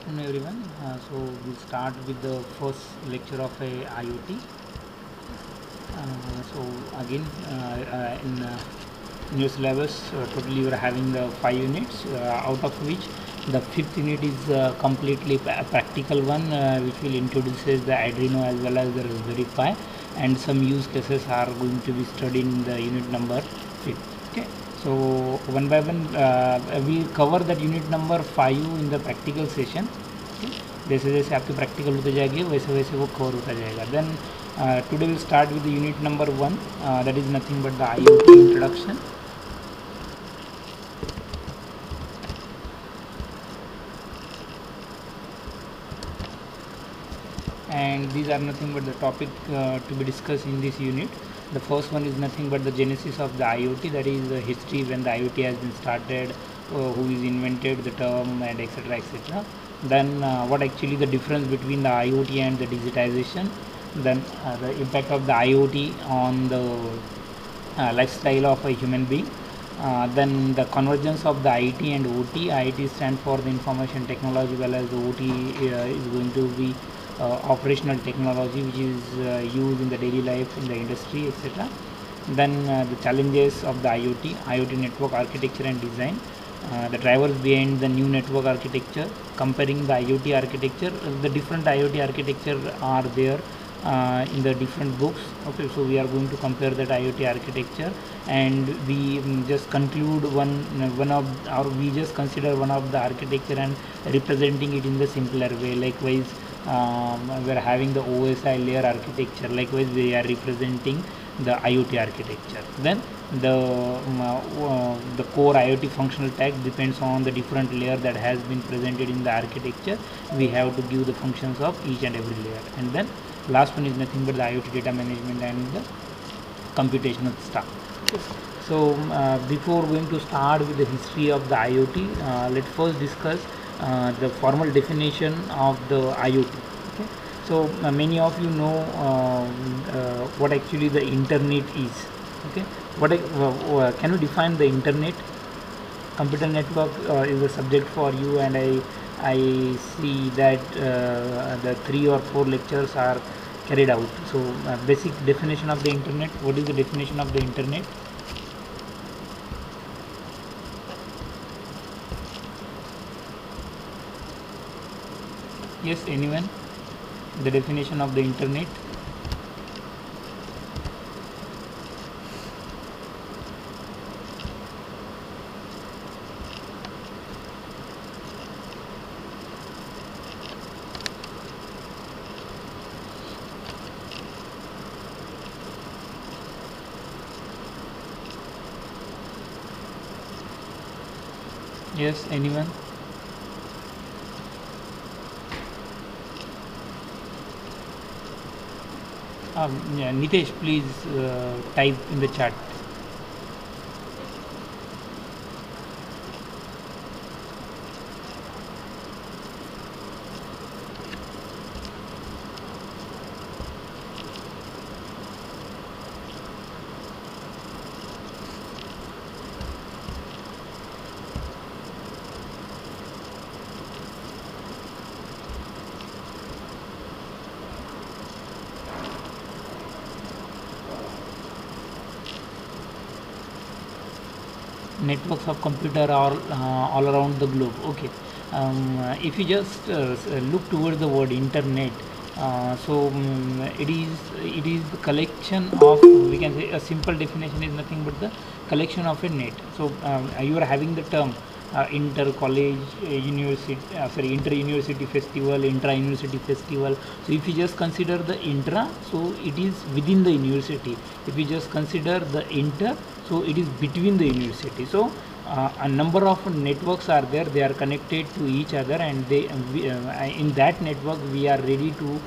afternoon everyone. So we'll start with the first lecture of a IoT. So again in new syllabus totally we are having the 5 units, out of which the fifth unit is completely practical one, which will introduces the Arduino as well as the Raspberry Pi, and some use cases are going to be studied in the unit number 5th. Okay, so one by one we'll cover that unit number 5 in the practical session. Okay? जैसे जैसे आपके practical होते जाएंगे वैसे वैसे वो cover होता जाएगा. Then today will start with the unit number 1, that is nothing but the IoT introduction. And these are nothing but the topic to be discussed in this unit. The first one is nothing but the genesis of the IoT, that is the history when the IoT has been started, who is invented the term, and etc etc. Then what actually the difference between the IoT and the digitization. Then the impact of the IoT on the lifestyle of a human being. Then the convergence of the IT and OT. IT stands for the information technology, well as the OT is going to be operational technology, which is used in the daily life in the industry, etc. Then the challenges of the IoT network architecture and design. The drivers behind the new network architecture, comparing the IoT architecture. The different IoT architecture are there in the different books. Okay, so we are going to compare that IoT architecture, and we just conclude one of, or we just consider one of the architecture and representing it in the simpler way. Likewise, we are having the OSI layer architecture. Likewise, we are representing the IoT architecture. Then the core IoT functional tag depends on the different layer that has been presented in the architecture. We have to give the functions of each and every layer. And then last one is nothing but the IoT data management and the computational stuff. So before going to start with the history of the IoT, let's first discuss the formal definition of the IoT. Okay, so many of you know what actually the internet is. Okay, what can you define the internet? Computer network is the subject for you, and I see that the 3 or 4 lectures are carried out. So basic definition of the internet. What is the definition of the internet? Yes, anyone? The definition of the internet. Yes, anyone? Yeah, Nitesh, please type in the chat. Networks of computer are all around the globe. Okay, if you just look towards the word internet, it is the collection of, we can say a simple definition is nothing but the collection of a net. So you are having the term inter college university, inter university festival, intra university festival. So if you just consider the intra, so it is within the university. If you just consider the inter, so it is between the university. So a number of networks are there, they are connected to each other, and in that network we are ready to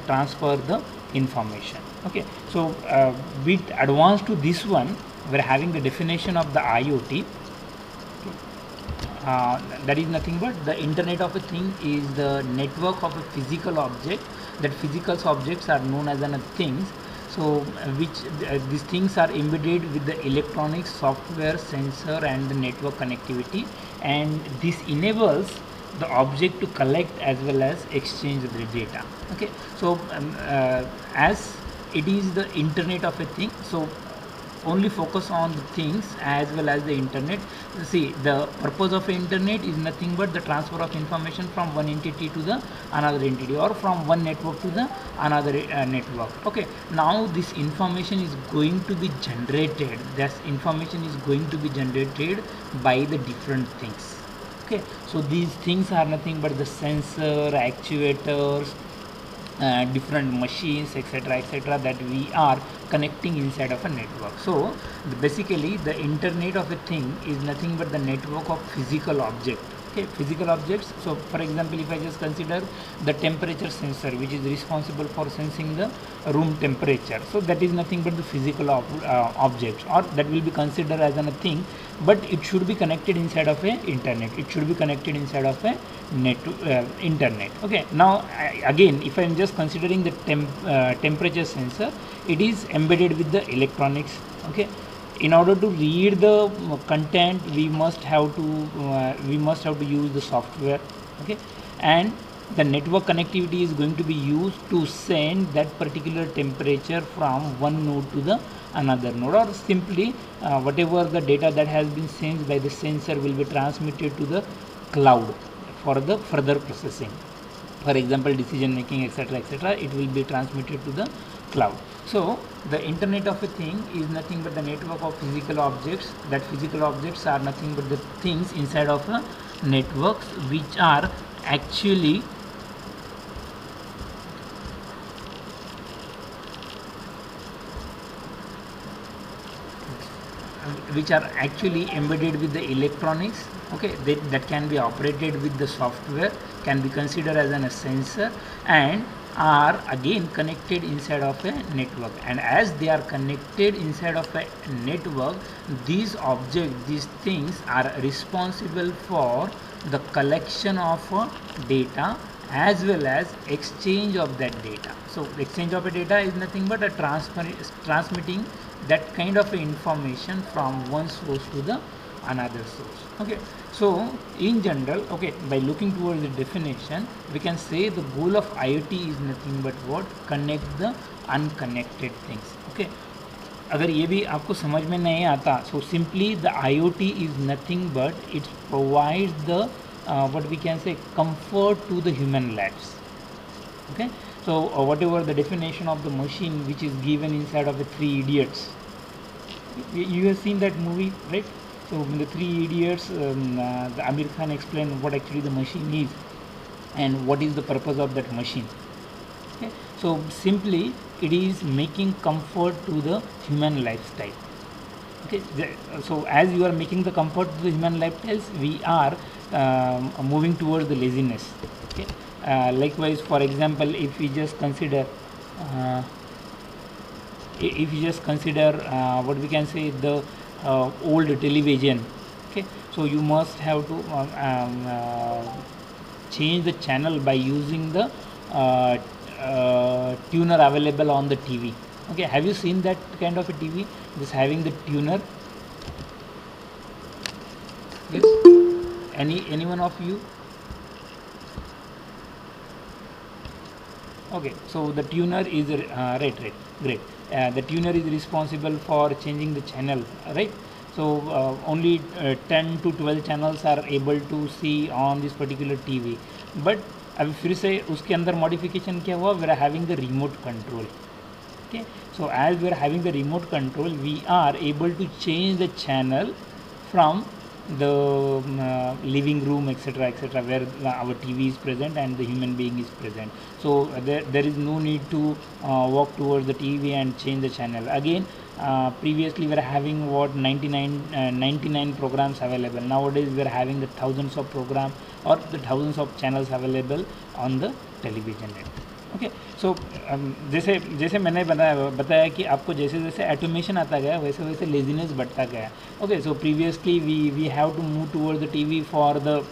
transfer the information. Okay, so with advanced to this one, we are having the definition of the IoT. That is nothing but the internet of a thing is the network of a physical object. That physical objects are known as things. So which these things are embedded with the electronics, software, sensor, and the network connectivity, and this enables the object to collect as well as exchange the data. Okay, so as it is the internet of a thing, so only focus on the things as well as the internet. See, the purpose of internet is nothing but the transfer of information from one entity to the another entity, or from one network to the another network. Okay, now this information is going to be generated, this information is going to be generated by the different things. Okay, so these things are nothing but the sensor, actuators, different machines, etc., that we are connecting inside of a network. So basically the internet of a thing is nothing but the network of physical object. Okay, physical objects. So for example, if I just consider the temperature sensor, which is responsible for sensing the room temperature, so that is nothing but the physical object, or that will be considered as a thing, but it should be connected inside of a internet, it should be connected inside of a internet. Okay, now again, if I am just considering the temperature sensor, it is embedded with the electronics. Okay, in order to read the content, we must have to use the software. Okay, and the network connectivity is going to be used to send that particular temperature from one node to the another node, or simply whatever the data that has been sensed by the sensor will be transmitted to the cloud for the further processing. For example, decision making, etc., it will be transmitted to the cloud. So the internet of a thing is nothing but the network of physical objects. That physical objects are nothing but the things inside of a networks, which are actually embedded with the electronics. Okay, that can be operated with the software, can be considered as a sensor, and are again connected inside of a network. And as they are connected inside of a network, these objects, these things are responsible for the collection of data as well as exchange of that data. So exchange of a data is nothing but a transmitting that kind of information from one source to the another source. Okay, so in general, okay, by looking towards the definition, we can say the goal of IoT is nothing but what? Connect the unconnected things. Okay, अगर ये भी आपको समझ में नहीं आता, so simply the IoT is nothing but it provides the what we can say comfort to the human lives. Okay, so whatever the definition of the machine which is given inside of the Three Idiots, you have seen that movie, right? So in the Three Idiots, the Amir Khan explained what actually the machine is and what is the purpose of that machine. Okay, so simply it is making comfort to the human lifestyle. Okay, so as you are making the comfort to the human lifestyles, we are moving towards the laziness. Okay, likewise, for example, if we just consider what we can say, the old television. Okay, so you must have to change the channel by using the tuner available on the TV. Okay, have you seen that kind of a TV just having the tuner? Yes, any one of you? Okay, so the tuner is right, great. The tuner is responsible for changing the channel, right? So only 10 to 12 channels are able to see on this particular TV. But अभी फिर से उसके अंदर modification क्या हुआ? We are having the remote control. Okay, so as we are having the remote control, we are able to change the channel from the living room, etc., where our TV is present and the human being is present. So there is no need to walk towards the TV and change the channel again. Previously we were having what 99 programs available. Nowadays we are having the thousands of programs or the thousands of channels available on the television net. Okay, so जैसे मैंने बताया कि आपको जैसे जैसे automation आता गया वैसे वैसे लेजीनेस बढ़ता गया. Okay, so previously we have to move toward the TV for the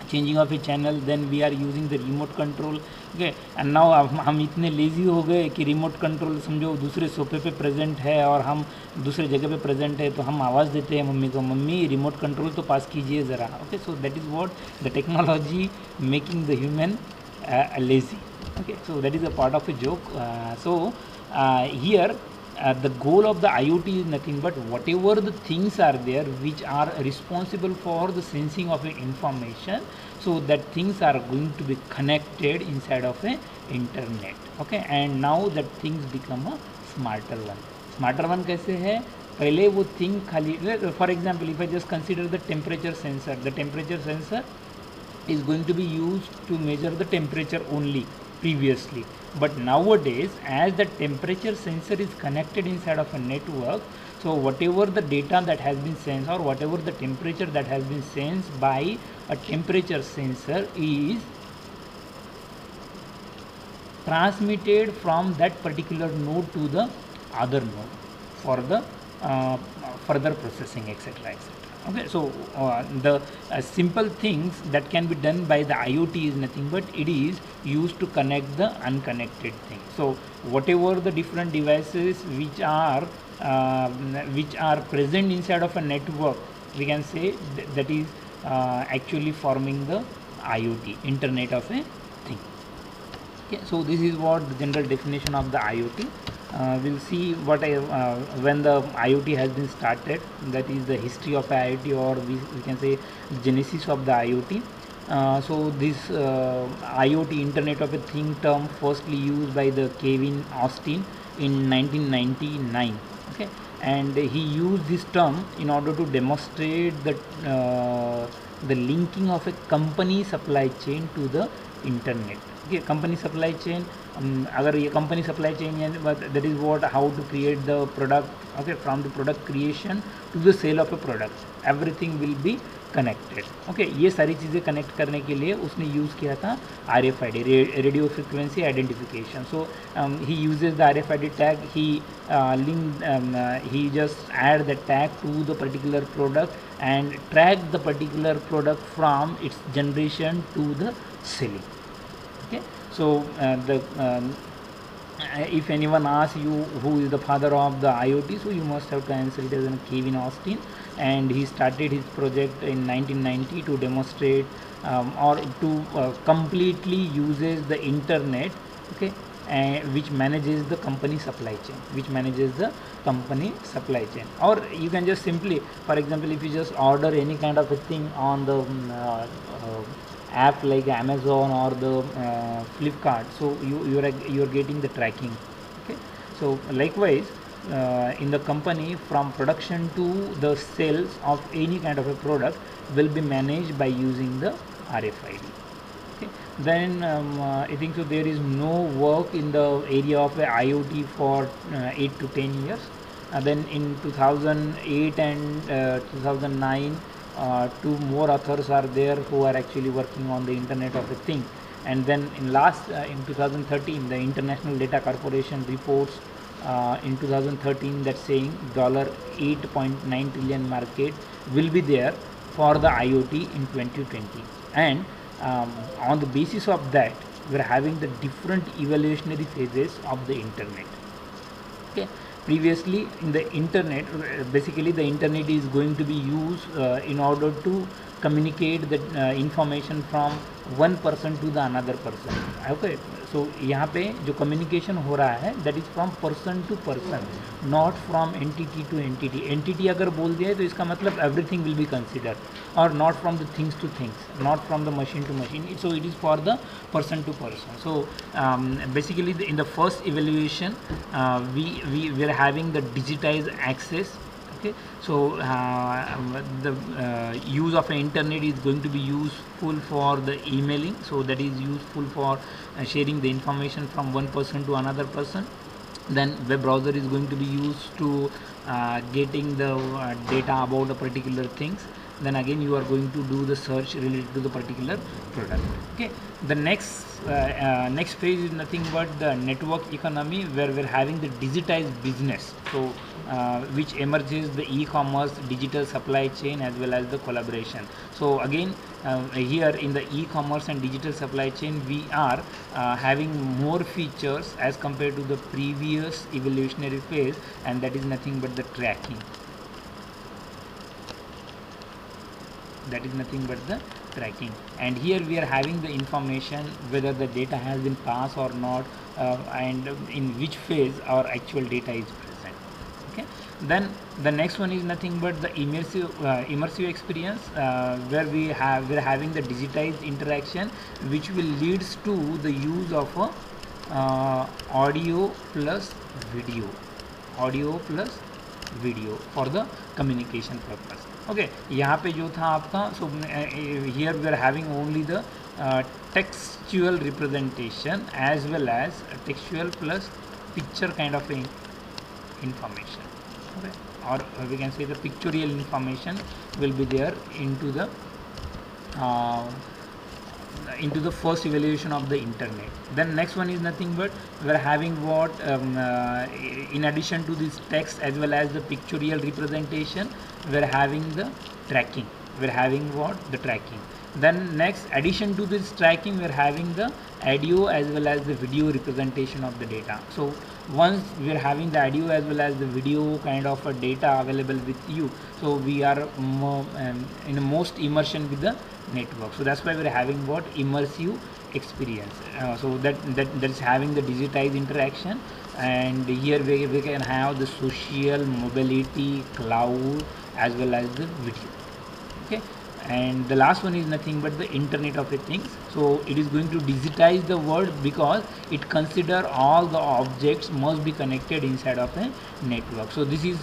changing of a channel, then we are using the remote control. Okay, and now हम इतने लेज़ी हो गए कि रिमोट कंट्रोल समझो दूसरे सोफे पे प्रेजेंट है और हम दूसरे जगह पे प्रेजेंट है, तो हम आवाज़ देते हैं मम्मी को, मम्मी रिमोट कंट्रोल तो पास कीजिए ज़रा. Okay, so that is what the technology making the human lazy. Okay, so that is a part of a joke. Here the goal of the IoT is nothing but whatever the things are there which are responsible for the sensing of information, so that things are going to be connected inside of a internet. Okay, and now that things become a smarter one. Smarter one कैसे है? पहले वो thing खाली, for example if I just consider the temperature sensor, the temperature sensor is going to be used to measure the temperature only previously, but nowadays as the temperature sensor is connected inside of a network, so whatever the data that has been sensed or whatever the temperature that has been sensed by a temperature sensor is transmitted from that particular node to the other node for the further processing, etc., etc. Okay, so the simple things that can be done by the IoT is nothing but it is used to connect the unconnected thing. So whatever the different devices which are present inside of a network, we can say that is actually forming the IoT, Internet of a Thing. Okay, so this is what the general definition of the IoT. We'll see what when the IoT has been started, that is the history of IoT, or we can say genesis of the IoT. So this IoT, Internet of a Thing term, firstly used by the Kevin Austin in 1999. Okay, and he used this term in order to demonstrate the linking of a company supply chain to the internet. Okay, company supply chain, अगर ये company supply chain है, that is what how to create the product. Okay, from the product creation to the sale of a product, everything will be connected. Okay, ये सारी चीज़ें connect करने के लिए उसने use किया था RFID, radio frequency identification. So he uses the RFID tag, he just add the tag to the particular product and track the particular product from its generation to the selling. Okay, so if anyone asks you who is the father of the IoT, so you must have to answer it as Kevin Austin, and he started his project in 1990 to demonstrate or to completely uses the internet. Okay, which manages the company supply chain, or you can just simply, for example, if you just order any kind of a thing on the app like Amazon or the Flipkart, so you are getting the tracking. Okay, so likewise in the company, from production to the sales of any kind of a product will be managed by using the RFID. Okay, then I think so there is no work in the area of IoT for 8 to 10 years. Then in 2008 and 2009, two more authors are there who are actually working on the Internet of a Thing. And then in 2013, the International Data Corporation reports in 2013 that saying $8.9 trillion market will be there for the IoT in 2020. And on the basis of that, we are having the different evolutionary phases of the internet. Okay, previously in the internet, basically the internet is going to be used in order to communicate the information from one person to the another person. Okay, so यहाँ पे जो communication हो रहा है, that is from person to person, not from entity to entity. Entity अगर बोल दिया है तो इसका मतलब everything will be considered, or not from the things to things, not from the machine to machine. So it is for the person to person. So basically in the first evaluation, we are having the digitized access. Okay, so the use of the internet is going to be useful for the emailing, so that is useful for sharing the information from one person to another person. Then web browser is going to be used to getting the data about the particular things. then again you are going to do the search related to the particular product. Okay, the next phase is nothing but the network economy, where we're having the digitized business, so which emerges the e-commerce, digital supply chain, as well as the collaboration. So again, here in the e-commerce and digital supply chain, we are having more features as compared to the previous evolutionary phase, and that is nothing but the tracking. That is nothing but the tracking, and here we are having the information whether the data has been passed or not, and in which phase our actual data is present. Okay, then the next one is nothing but the immersive experience, where we're having the digitized interaction, which will leads to the use of a audio plus video for the communication purpose. Okay, यहाँ पे जो था आपका, so here we are having only the textual representation as well as textual plus picture kind of information. Okay, or we can say the pictorial information will be there into the first evaluation of the internet. Then next one is nothing but we are having what in addition to this text as well as the pictorial representation, we are having the tracking. We are having what? The tracking. Then next, addition to this tracking, we are having the audio as well as the video representation of the data. So once we are having the audio as well as the video kind of a data available with you, so we are more, in a most immersion with the network. So that's why we are having what? Immersive experience. So that's having the digitized interaction, and here we can have the social mobility, cloud, as well as the video. Okay, and the last one is nothing but the Internet of Things. So it is going to digitize the world because it consider all the objects must be connected inside of a network. So this is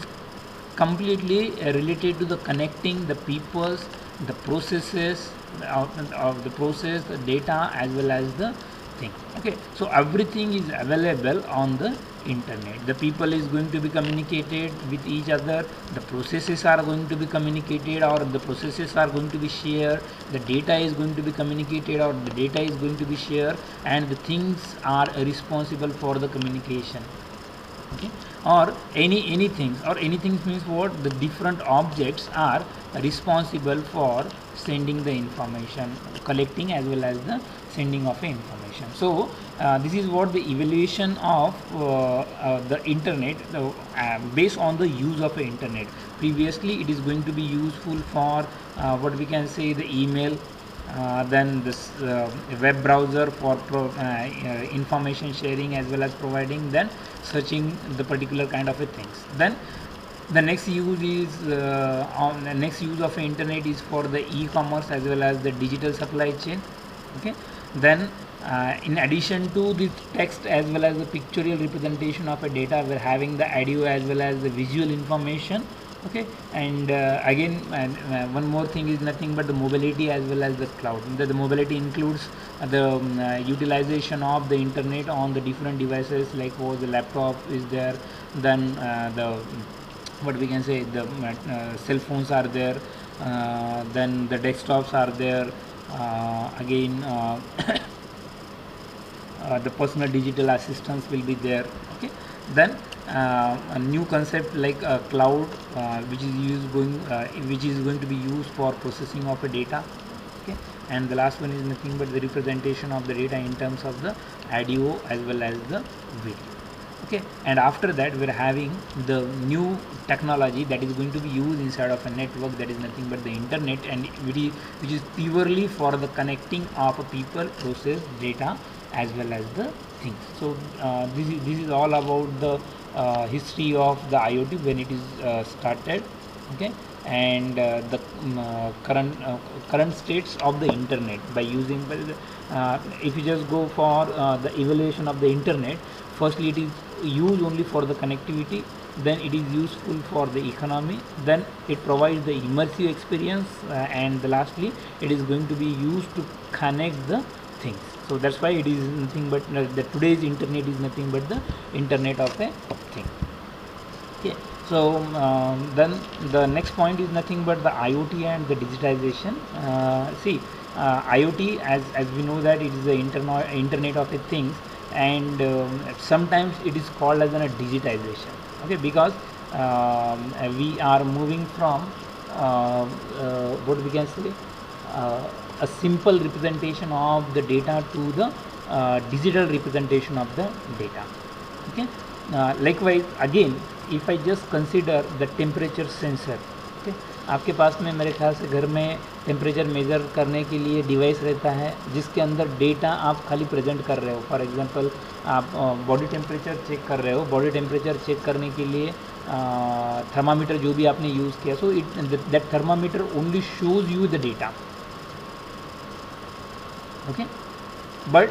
completely related to the connecting the peoples, the processes of the process, the data, as well as the thing. Okay, so everything is available on the internet. The people is going to be communicated with each other, the processes are going to be communicated, or the processes are going to be shared, the data is going to be communicated, or the data is going to be shared, and the things are responsible for the communication. Okay, or anything means what? The different objects are responsible for sending the information, collecting as well as the sending of information. So this is what the evaluation of the internet, based on the use of the internet. Previously it is going to be useful for what we can say the email, then this web browser for information sharing as well as providing, then searching the particular kind of a things. Then the next use is the next use of internet is for the e-commerce as well as the digital supply chain. Okay, then in addition to the text as well as the pictorial representation of a data, we're having the audio as well as the visual information. Okay, and again one more thing is nothing but the mobility as well as the cloud. The mobility includes the utilization of the internet on the different devices, like the laptop is there, then the what we can say the cell phones are there, then the desktops are there, again the personal digital assistants will be there. Okay, then a new concept like cloud, which is going to be used for processing of a data. Okay, and the last one is nothing but the representation of the data in terms of the audio as well as the video. Okay, and after that we're having the new technology that is going to be used inside of a network, that is nothing but the internet, and which is purely for the connecting of a people, process, data as well as the things. So this is all about the history of the IoT when it is started. Okay, and the current states of the internet by using if you just go for the evaluation of the internet, firstly it is used only for the connectivity, then it is useful for the economy, then it provides the immersive experience, and lastly it is going to be used to connect the things. So that's why it is nothing but the today's internet is nothing but the internet of a thing. Okay, So then the next point is nothing but the IoT and the digitization. See, IoT, as we know that it is the internet of the things, and sometimes it is called as a digitization. Okay, because we are moving from what we can say, a simple representation of the data to the digital representation of the data. Okay, likewise again, if I just consider the temperature sensor. Okay, आपके पास में मेरे ख्याल से घर में temperature measure करने के लिए डिवाइस रहता है जिसके अंदर डेटा आप खाली प्रेजेंट कर रहे हो. फॉर एग्जांपल आप बॉडी टेम्परेचर चेक कर रहे हो. बॉडी टेम्परेचर चेक करने के लिए थर्मामीटर जो भी आपने यूज़ किया, so that thermometer only shows you the data. Okay, but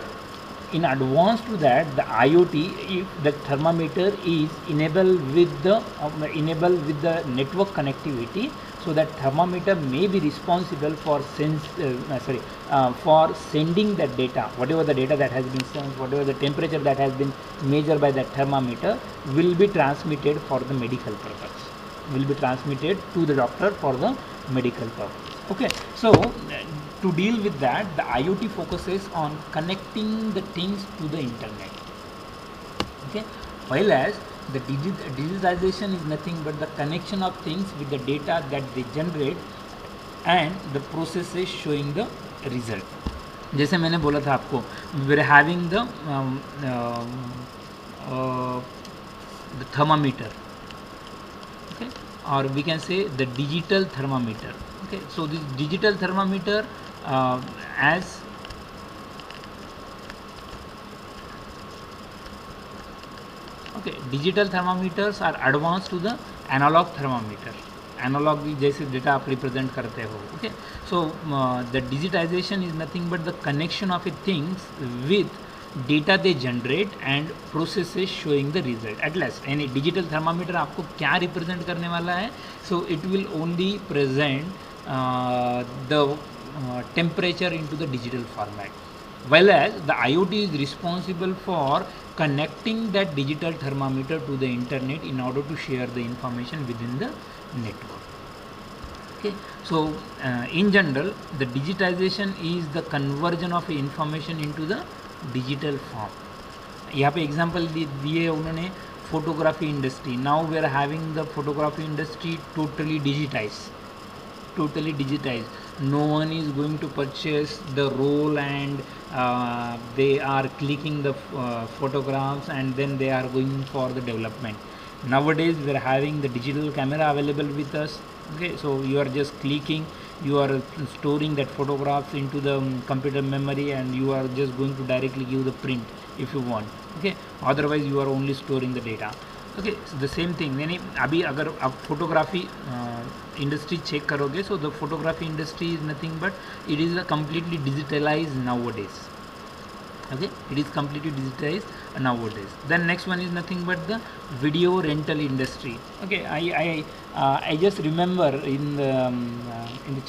in advance to that, the IoT, if the thermometer is enabled with the network connectivity, so that thermometer may be responsible for for sending that data, whatever the data that has been sent, whatever the temperature that has been measured by that thermometer will be transmitted for the medical purpose, will be transmitted to the doctor for the medical purpose. Okay, so to deal with that, the IoT focuses on connecting the things to the internet. Okay, while as the digitization is nothing but the connection of things with the data that they generate and the processes showing the result. जैसे मैंने बोला था आपको, we are having the thermometer. Okay, or we can say the digital thermometer. Okay, so this digital thermometer as okay, digital thermometers are advanced to the analog thermometer. Analog जैसे data आप represent करते हो. Okay, so the digitization is nothing but the connection of things with data they generate and processes showing the result. At last, any digital thermometer आपको क्या represent करने वाला है? So it will only present the temperature into the digital format, while as the IoT is responsible for connecting that digital thermometer to the internet in order to share the information within the network. Okay, so in general, the digitization is the conversion of information into the digital form. यहाँ पे example दिए उन्होंने photography industry. Now we are having the photography industry totally digitized. No one is going to purchase the roll and they are clicking the photographs and then they are going for the development. Nowadays we are having the digital camera available with us. Okay, so you are just clicking, you are storing that photographs into the computer memory and you are just going to directly give the print if you want. Okay, otherwise you are only storing the data. Okay, so the same thing. यानी अभी अगर आप photography industry check करोगे, so the photography industry is nothing but it is a completely digitalized nowadays. Okay, it is completely digitized nowadays. Then next one is nothing but the video rental industry. Okay, I just remember in the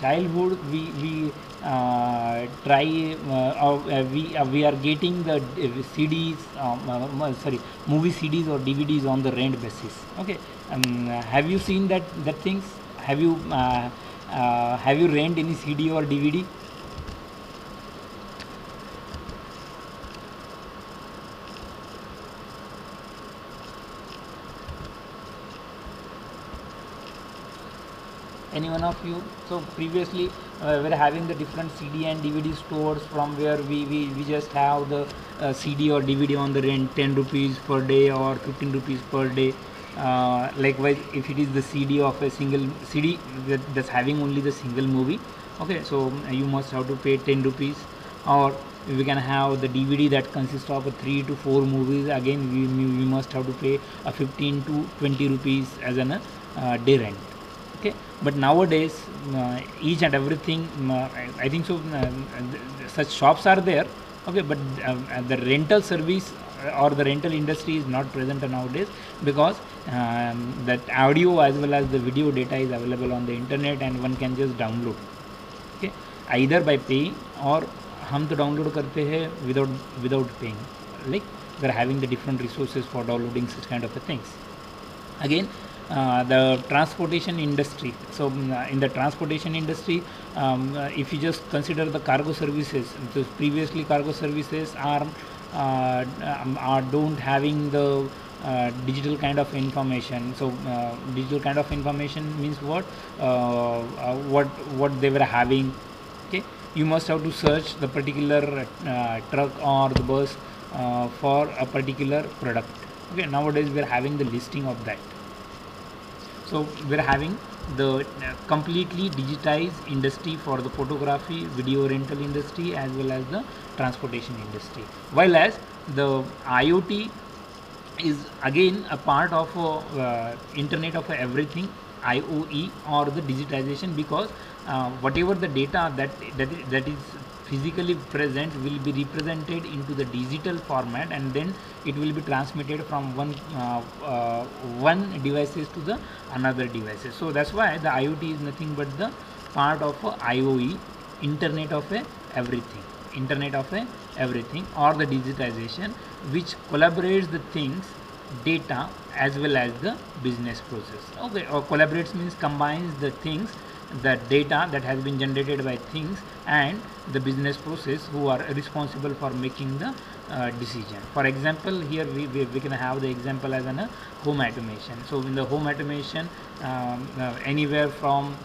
childhood we we are getting the CDs, movie CDs or DVDs on the rent basis. Okay, have you seen that things? Have you rent any CD or DVD? Any one of you? So previously we were having the different CD and DVD stores from where we just have the CD or DVD on the rent, 10 rupees per day or 15 rupees per day. Likewise, if it is the CD of a single CD that's having only the single movie, okay, so you must have to pay 10 rupees. Or we can have the DVD that consists of 3 to 4 movies. Again, we must have to pay a 15 to 20 rupees as an day rent. Okay, but nowadays each and everything, I think so, such shops are there. Okay, but the rental service or the rental industry is not present nowadays, because that audio as well as the video data is available on the internet and one can just download. Okay, either by paying or हम तो download करते हैं without paying. Like we are having the different resources for downloading such kind of things. Again, the transportation industry. So in the transportation industry, if you just consider the cargo services, so previously cargo services are don't having the digital kind of information. So digital kind of information means what they were having. Okay, you must have to search the particular truck or the bus for a particular product. Okay, nowadays we are having the listing of that. So we are having the completely digitized industry for the photography, video rental industry, as well as the transportation industry. While as the IoT is again a part of Internet of Everything, IOE, or the digitization, because whatever the data that is physically present will be represented into the digital format, and then it will be transmitted from one devices to the another devices. So that's why the IoT is nothing but the part of IOE, Internet of Everything, or the digitization, which collaborates the things, data, as well as the business process. Okay, or collaborates means combines the things, the data that has been generated by things, and the business process who are responsible for making the decision. For example, here we can have the example as an home automation. So in the home automation, anywhere from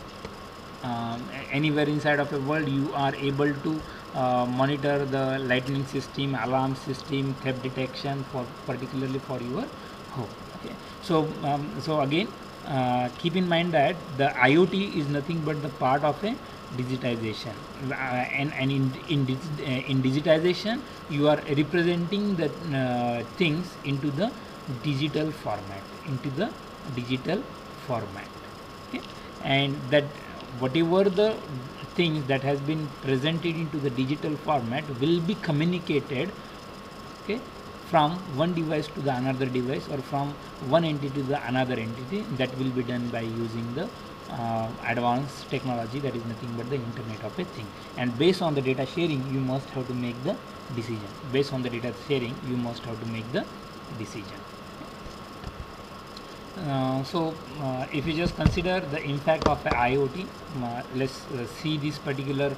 anywhere inside of the world, you are able to monitor the lightning system, alarm system, theft detection, for particularly for your home. Okay, so again, keep in mind that the IoT is nothing but the part of a digitization, and in digitization you are representing the things into the digital format, okay, and that whatever the things that has been presented into the digital format will be communicated, okay, from one device to the another device, or from one entity to the another entity. That will be done by using the advanced technology, that is nothing but the Internet of a thing. And based on the data sharing, you must have to make the decision. So if you just consider the impact of a IoT, let's see this particular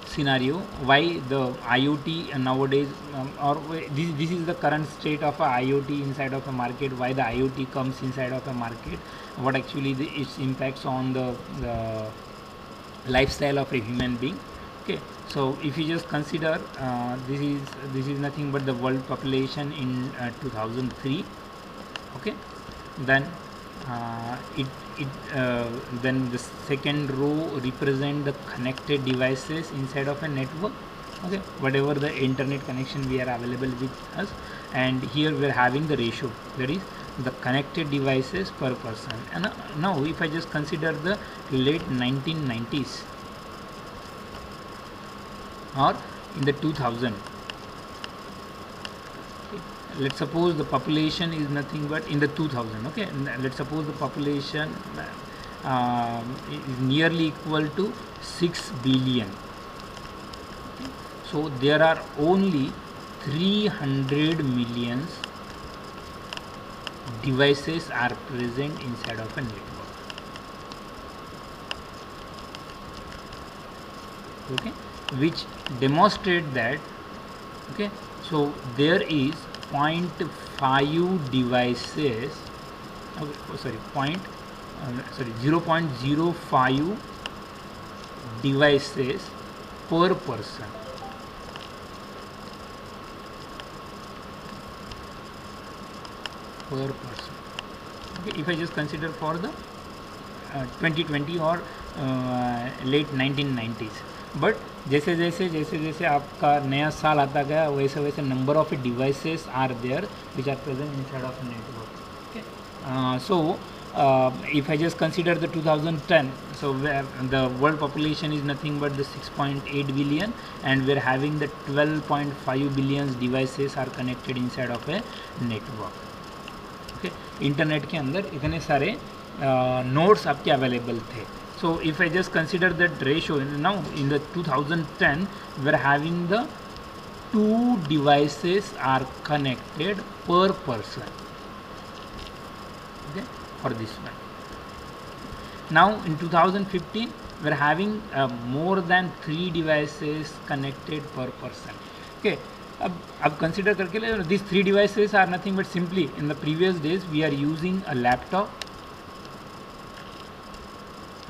scenario, why the IoT nowadays, this is the current state of a IoT inside of a market, why the IoT comes inside of a market, what actually its impacts on the lifestyle of a human being. Okay, so if you just consider, this is nothing but the world population in 2003. Okay, then then the second row represent the connected devices inside of a network. Okay, whatever the internet connection we are available with us, and here we are having the ratio, that is the connected devices per person. And now if I just consider the late 1990s or in the 2000, let's suppose the population is nothing but in the 2000. Okay, let's suppose the population is nearly equal to 6 billion. So there are only 300 million devices are present inside of a network. Okay, which demonstrate that, okay, so there is 0.5 devices, okay, 0.05 devices per person. Okay, if I just consider for the 2020 or late 1990s, but जैसे जैसे आपका नया साल आता गया, वैसे वैसे number of devices are there which are present inside of network. Okay, so if I just consider the 2010, so where the world population is nothing but the 6.8 billion, and we're having the 12.5 billion devices are connected inside of a network. Okay, internet के अंदर इतने सारे nodes आपके available थे. So if I just consider that ratio, now in the 2010 we're having the 2 devices are connected per person. for this one. Now in 2015 we're having more than 3 devices connected per person. Okay, अब consider करके ले, these 3 devices are nothing but simply in the previous days we are using a laptop,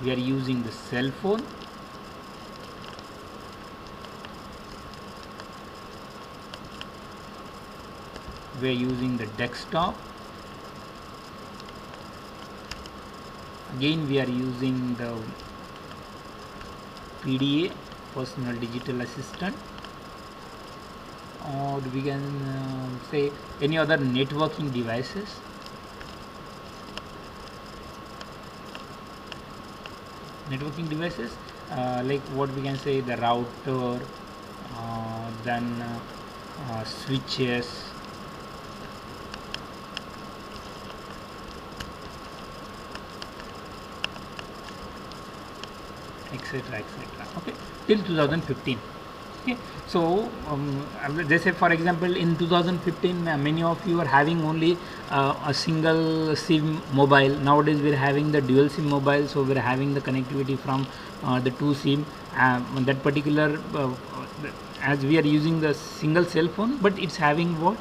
we are using the cell phone, we are using the desktop, again we are using the PDA, personal digital assistant, or we can say any other networking devices. Networking devices like what we can say, the router, then switches, etc. Okay, till 2015. Okay, so they say for example in 2015 many of you are having only a single SIM mobile. Nowadays we are having the dual SIM mobile, so we are having the connectivity from the 2 SIM. That particular as we are using the single cell phone, but it's having what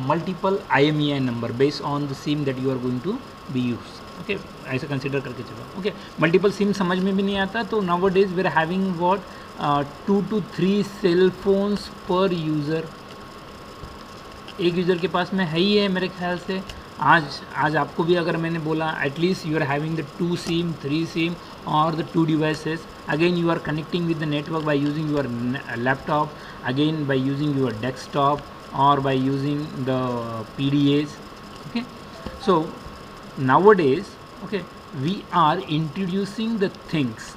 multiple IMEI number based on the SIM that you are going to be used. Okay ऐसे consider करके चलो. Okay, multiple SIM समझ में भी नहीं आता, तो now days we are having what 2 to 3 cell phones per user. एक यूज़र के पास में है ही है मेरे ख्याल से. आज आपको भी अगर मैंने बोला at least you are having the 2 SIM 3 SIM और the 2 devices, again you are connecting with the network by using your laptop, again by using your desktop और by using the PDAs. Okay, so nowadays, okay, we are introducing the things.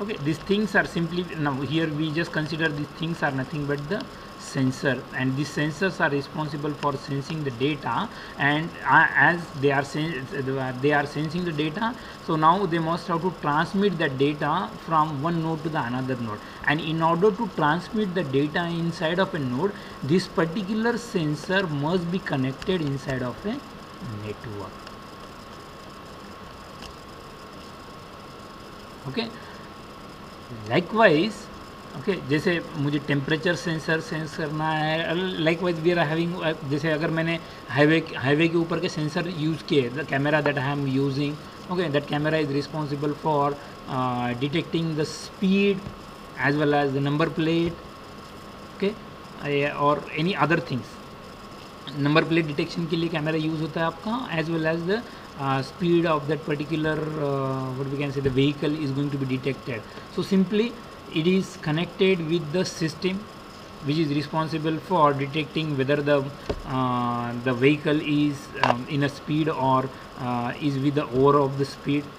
Okay, these things are simply, now here we just consider these things are nothing but the sensor, and these sensors are responsible for sensing the data, and as they are sensing the data, so now they must have to transmit the data from one node to the another node, and in order to transmit the data inside of a node, this particular sensor must be connected inside of a network. Okay, likewise okay, जैसे मुझे temperature sensor sense करना है, likewise we are having, जैसे अगर मैंने highway के ऊपर के सेंसर यूज़ किए, the camera that I am using, okay, that camera is responsible for detecting the speed as well as the number plate, okay, और any other things. Number plate detection के लिए camera use होता है आपका, as well as the speed of that particular what we can say the vehicle is going to be detected. So simply it is connected with the system which is responsible for detecting whether the vehicle is in a speed or is with the over of the speed.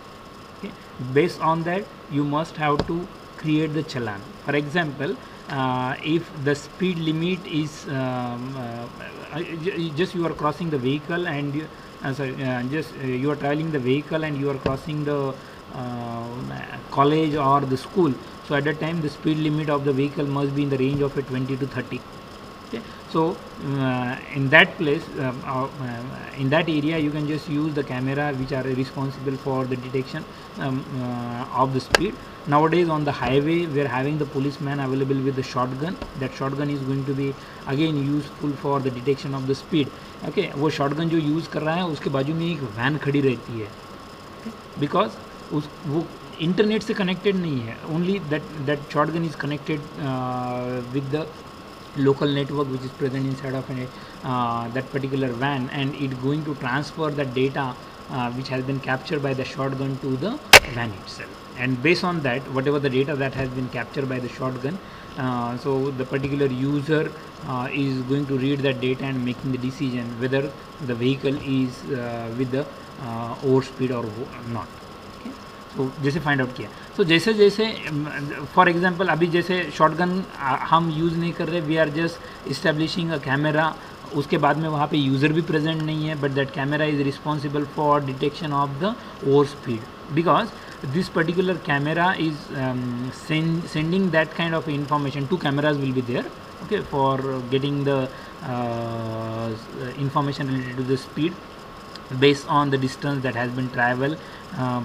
Okay, based on that you must have to create the challan. For example, if the speed limit is just you are crossing the vehicle and you are traveling the vehicle and you are crossing the college or the school, so at that time the speed limit of the vehicle must be in the range of a 20 to 30. Okay, so in that place, in that area you can just use the camera which are responsible for the detection of the speed. Nowadays on the highway we are having the policeman available with the shotgun. That shotgun is going to be again useful for the detection of the speed. Okay, वो shotgun जो use कर रहा है उसके बाजू में एक van खड़ी रहती है, बिकॉज वो इंटरनेट से कनेक्टेड नहीं है, only that shotgun is connected with the local network which is present inside of that particular van, and it going to transfer the data which has been captured by the shotgun to the van itself, and based on that whatever the data that has been captured by the shotgun, so the particular user is going to read that data and making the decision whether the vehicle is with the overspeed or not. Okay, so जैसे find out किया, so जैसे जैसे for example अभी जैसे shotgun हम use नहीं कर रहे, we are just establishing a camera, उसके बाद में वहाँ पे यूज़र भी प्रेजेंट नहीं है, but that camera is responsible for detection of the over speed, because this particular camera is sending that kind of information. 2 cameras will be there, okay, for getting the information related to the speed. based on the distance that has been traveled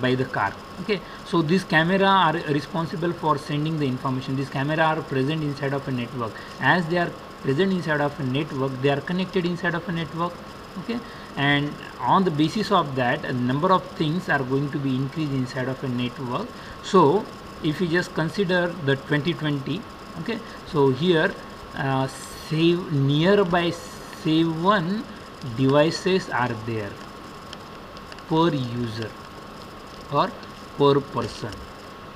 by the car. Okay, so these camera are responsible for sending the information. These camera are present inside of a network. As they are present inside of a network, they are connected inside of a network. Okay, and on the basis of that, a number of things are going to be increased inside of a network. So if you just consider the 2020, okay, so here save nearby 7 devices are there per user or per person.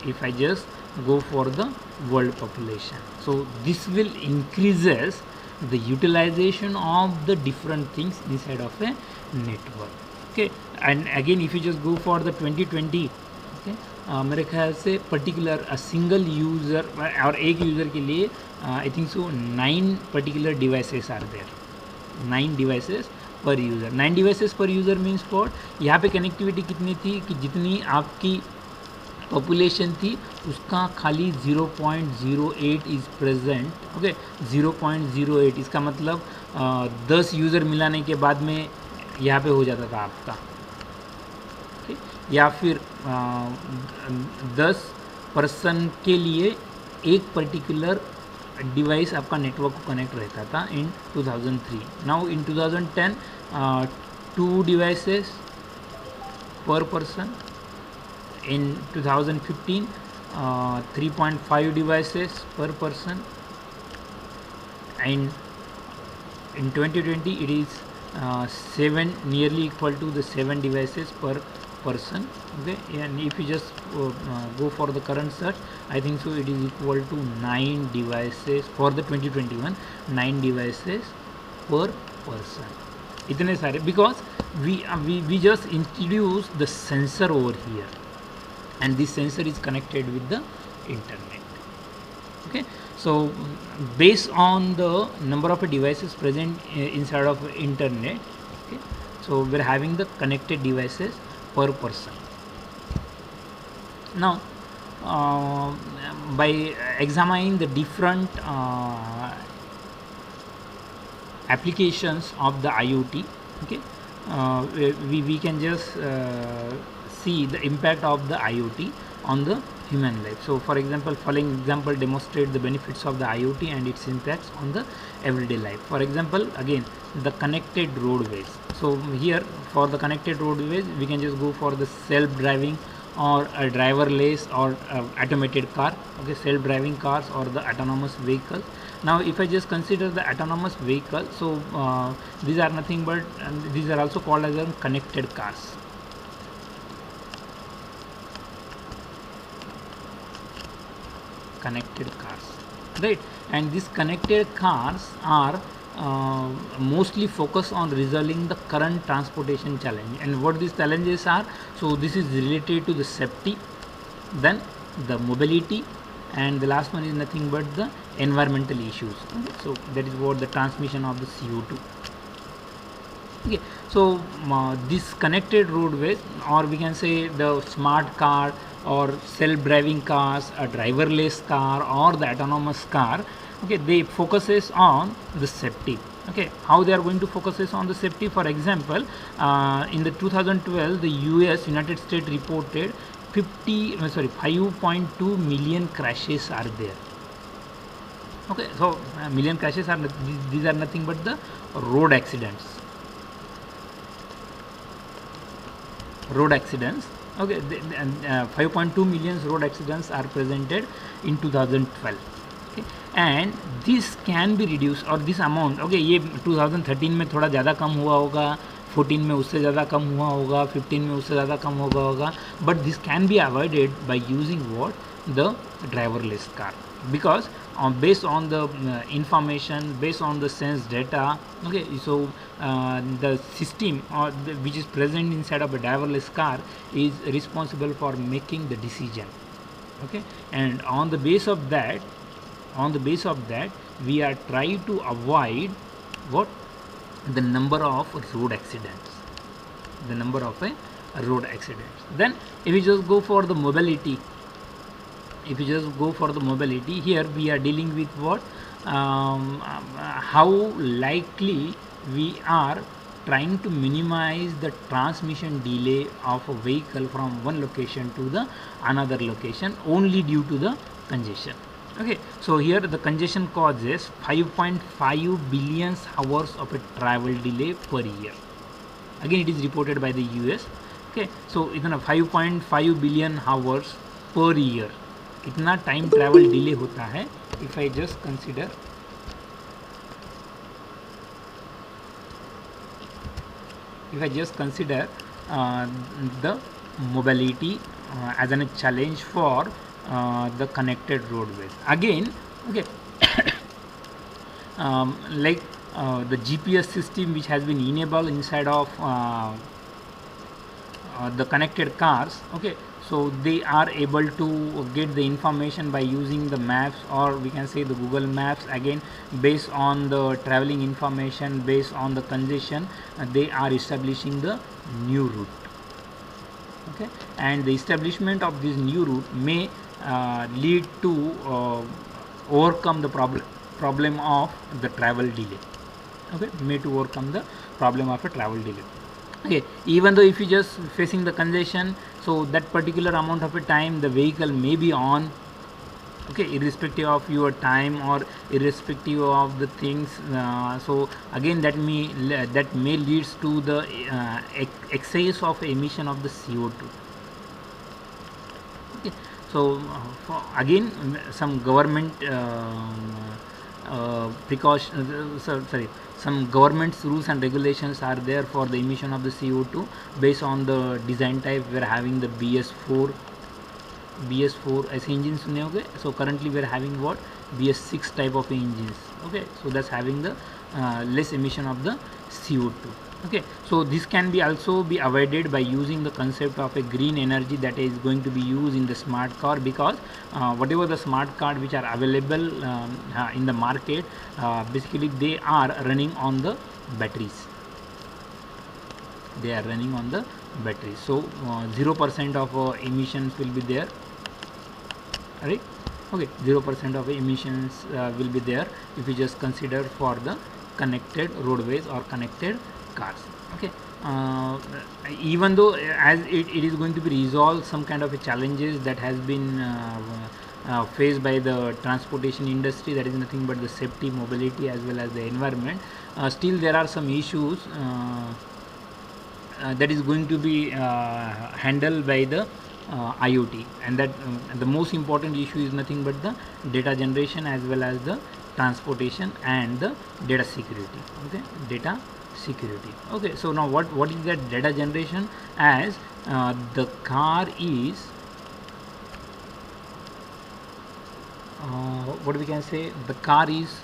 If I just go for the world population, so this will increases the utilization of the different things inside of a network. Okay, and again if you just go for the 2020, okay, मेरे ख्याल से particular single user और एक user के लिए I think so 9 particular devices are there, 9 devices per user. 9 devices per user means for यहाँ पे connectivity कितनी थी कि जितनी आपकी पॉपुलेशन थी उसका खाली 0.08 इज़ प्रेजेंट. ओके, 0.08 इसका मतलब 10 यूज़र मिलाने के बाद में यहाँ पे हो जाता था आपका. okay? या फिर 10 पर्सन के लिए एक पर्टिकुलर डिवाइस आपका नेटवर्क को कनेक्ट रहता था इन 2003. नाउ इन 2010 2 डिवाइसेस पर person. In 2015 3.5 devices per person, and in 2020 it is 7, nearly equal to the 7 devices per person. Okay, and if you just go for the current search, I think so it is equal to 9 devices for the 2021, 9 devices per person. इतने सारे, because we just introduced the sensor over here, and this sensor is connected with the internet. Okay, so based on the number of devices present inside of internet, okay, so we're having the connected devices per person. Now by examining the different applications of the IoT, okay, we can just see the impact of the IoT on the human life. So for example, following example demonstrate the benefits of the IoT and its impacts on the everyday life. For example, again the connected roadways. So here for the connected roadways we can just go for the self-driving or a driverless or automated car. Okay, self-driving cars or the autonomous vehicles. Now if I just consider the autonomous vehicle, so these are nothing but these are also called as connected cars. Connected cars, right? And these connected cars are mostly focused on resolving the current transportation challenge. And what these challenges are, so this is related to the safety, then the mobility, and the last one is nothing but the environmental issues. Okay? So that is what the transmission of the CO2. Okay, so this connected roadways, or we can say the smart car or self-driving cars, a driverless car or the autonomous car, okay, they focuses on the safety. Okay, how they are going to focuses on the safety? For example, in the 2012 the United States reported 5.2 million crashes are there. Okay, so million crashes are, these are nothing but the road accidents. Okay, 5.2 million road accidents are presented in 2012. Okay, and this can be reduced, or this amount, okay, ये 2013 में थोड़ा ज़्यादा कम हुआ होगा, 14 में उससे ज़्यादा कम हुआ होगा, 15 में उससे ज़्यादा कम होगा, but this can be avoided by using what? The driverless car, because based on the information, based on the sense data, okay, so the system which is present inside of a driverless car is responsible for making the decision. Okay, and on the base of that we are trying to avoid what? The number of road accidents. Then if you just go for the mobility, here we are dealing with what? How likely we are trying to minimize the transmission delay of a vehicle from one location to the another location only due to the congestion. Okay, so here the congestion causes 5.5 billion hours of a travel delay per year. Again, it is reported by the US. Okay, so इतना 5.5 billion hours per year इतना time travel delay होता है. If I just consider the mobility as a challenge for the connected roadways. Again, okay, the GPS system which has been enabled inside of the connected cars. Okay, so they are able to get the information by using the maps, or we can say the Google Maps. Again, based on the traveling information, based on the congestion, they are establishing the new route. Okay, and the establishment of this new route may lead to overcome the problem of the travel delay. Okay, may to overcome the problem of a travel delay. Okay, even though if you just facing the congestion, so that particular amount of a time the vehicle may be on. Okay, irrespective of your time or irrespective of the things. So again, that may leads to the excess of emission of the CO2. Okay, so again, some government some government's rules and regulations are there for the emission of the CO2 based on the design type. We are having the BS4 ऐसे engines सुने होंगे. So currently we are having what, BS6 type of engines. Okay, so that's having the less emission of the CO2. Okay, so this can be also be avoided by using the concept of a green energy that is going to be used in the smart car, because whatever the smart car which are available in the market, basically they are running on the batteries. So 0% of emissions will be there, right? Okay, 0% of emissions will be there if you just consider for the connected roadways or connected cars. Okay, even though as it is going to be resolved some kind of a challenges that has been faced by the transportation industry, that is nothing but the safety, mobility as well as the environment, still there are some issues that is going to be handled by the IoT, and that the most important issue is nothing but the data generation as well as the transportation and the data security. Okay, data security. Okay, so now what is that data generation? As the car is what we can say, the car is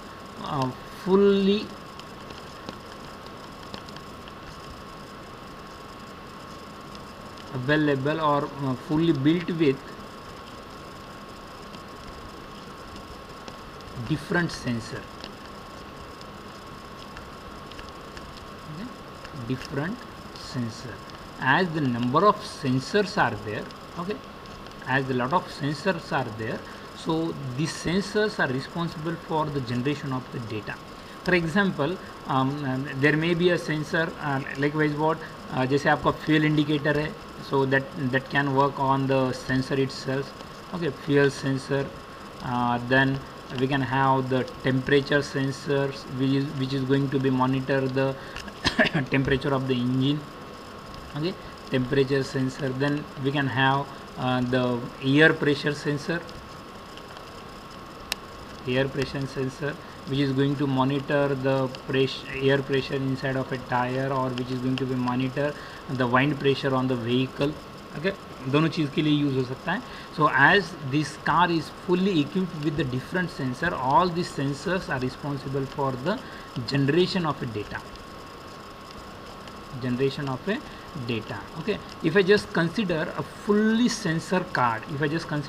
fully available or fully built with different sensor. Okay, different sensor. As the number of sensors are there, okay, as a lot of sensors are there, so these sensors are responsible for the generation of the data. For example, there may be a sensor likewise what जैसे आपका fuel indicator है, so that can work on the sensor itself. Okay, fuel sensor. Then we can have the temperature sensors, which is going to be monitor the temperature of the engine. Okay, temperature sensor. Then we can have the air pressure sensor, which is going to monitor the air pressure inside of a tire, or which is going to be monitor the wind pressure on the vehicle. Okay, दोनों चीज़ के लिए use हो सकता है. So as this car is fully equipped with the different sensor, all these sensors are responsible for the generation of a data. Okay, if I just consider a fully sensor card, this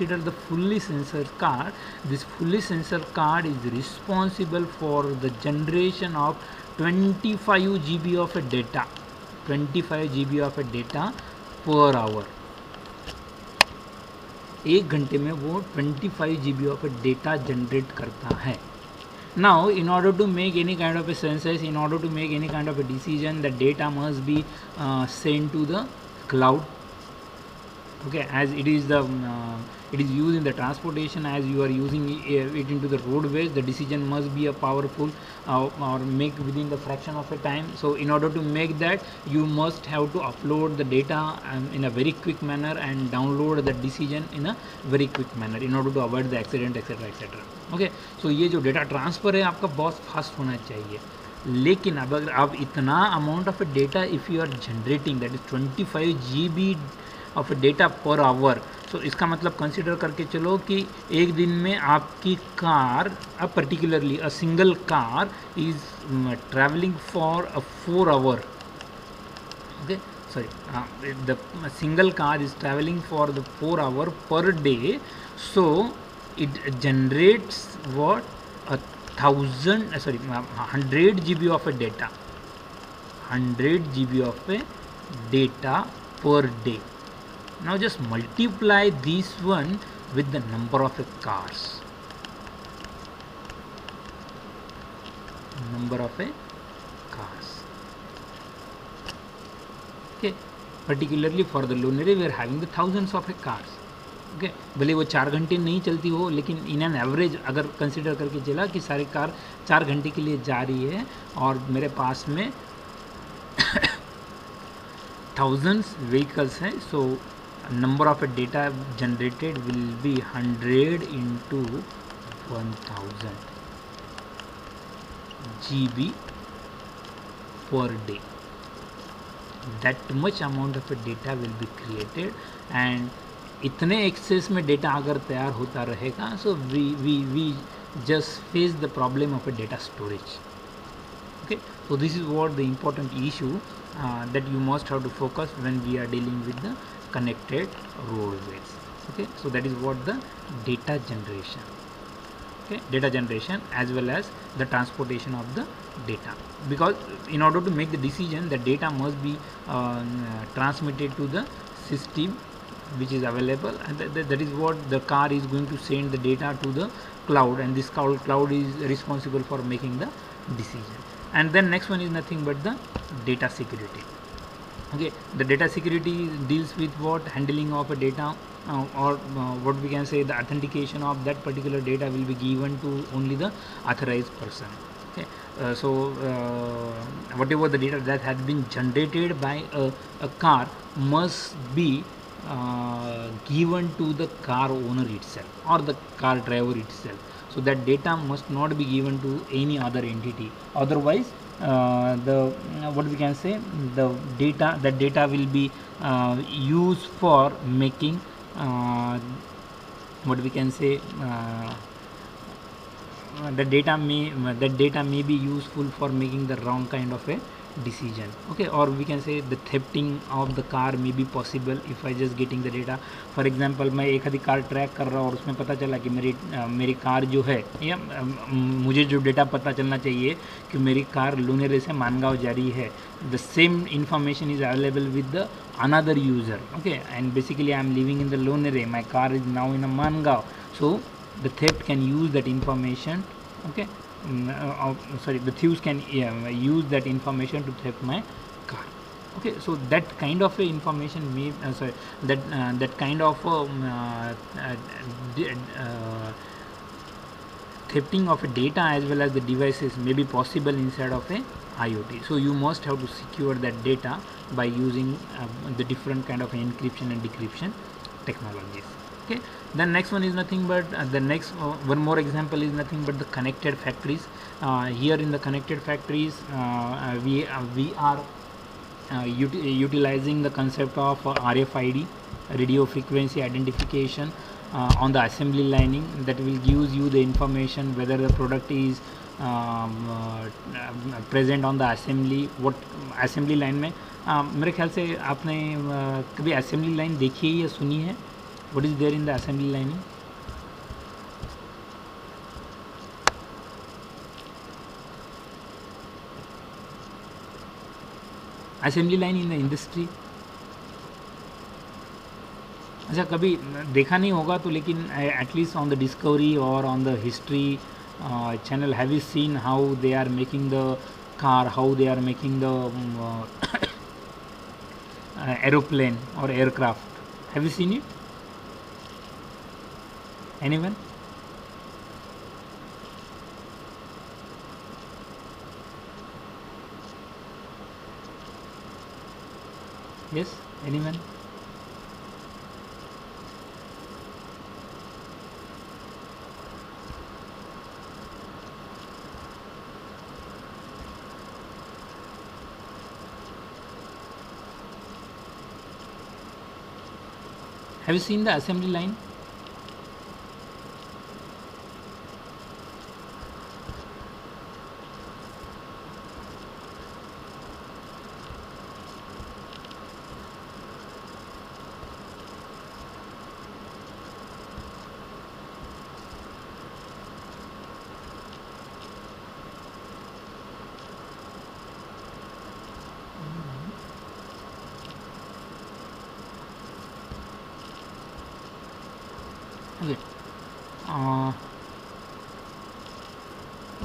fully sensor card is responsible for the generation of 25 GB of a data, per hour. एक घंटे में वो 25 GB of data generate करता है. Now, in order to make any kind of a census, in order to make any kind of a decision, the data must be sent to the cloud. Okay, as it is it is used in the transportation, as you are using it into the roadways, the decision must be a powerful or make within the fraction of a time. So in order to make that, you must have to upload the data in a very quick manner and download the decision in a very quick manner in order to avoid the accident, etc etc. Okay, so ये जो data transfer है आपका बहुत fast होना चाहिए. लेकिन अब अगर आप इतना amount of data if you are generating that is 25 GB of data per hour, so इसका मतलब कंसिडर करके चलो कि एक दिन में आपकी कार, अब particularly a single car is travelling for a 4 hour. Okay, sorry, the single car is traveling for the 4 hour per day, so it generates what, 100 GB of a data, 100 GB of a data per day. Now just multiply this one with the number of cars, number of cars. Okay, particularly for the Lunare we are having the thousands of cars. Okay, भले वो 4 घंटे नहीं चलती हो, लेकिन in an average अगर consider करके चला कि सारी कार 4 घंटे के लिए जा रही है और मेरे पास में थाउजेंड्स व्हीकल्स हैं, so number of data generated will be 100 into 1000 GB per day. That much amount of data will be created, and इतने एक्सेस में डेटा अगर तैयार होता रहेगा, so we just face the problem of a data storage. Okay, so this is what the important issue that you must have to focus when we are dealing with the connected roadways. Okay, so that is what the data generation. Okay, data generation as well as the transportation of the data, because in order to make the decision, the data must be transmitted to the system which is available, and that is what the car is going to send the data to the cloud, and this cloud is responsible for making the decision. And then next one is nothing but the data security. Okay, the data security deals with what, handling of a data, or what we can say, the authentication of that particular data will be given to only the authorized person. Okay, whatever the data that has been generated by a car must be given to the car owner itself or the car driver itself. So that data must not be given to any other entity, otherwise the what we can say, the data will be used for making what we can say, that data may be useful for making the wrong kind of a decision. Okay, or we can say the thefting of the car may be possible if I just getting the data. For example, मैं एक आधी car track कर रहा हूँ और उसमें पता चला कि मेरी कार जो है, या मुझे जो डेटा पता चलना चाहिए कि मेरी कार लुनेरे से मानगांव जा रही है, the same information is available with the another user. Okay, and basically I am living in the Lunere, my car is now in a Mangaon, so the theft can use that information. Okay, the thieves can use that information to theft my car. Okay, so that kind of information may that kind of thefting of data as well as the devices may be possible inside of a IoT. So you must have to secure that data by using the different kind of encryption and decryption technologies. Okay, then next one is nothing but one more example is nothing but the connected factories. Here in the connected factories, we are utilizing the concept of RFID, radio frequency identification, on the assembly lining, that will gives you the information whether the product is present on the assembly, what assembly line में. मेरे ख्याल से आपने कभी assembly line देखी है या सुनी है? What is there in the assembly lining? Assembly line in the industry. अच्छा, कभी देखा नहीं होगा तो, लेकिन एटलीस्ट ऑन द डिस्कवरी और on the history channel, have you seen how they are making the car, how they are making the aeroplane or aircraft? Have you seen it? Anyone? Yes, anyone? Have you seen the assembly line? Okay. Uh,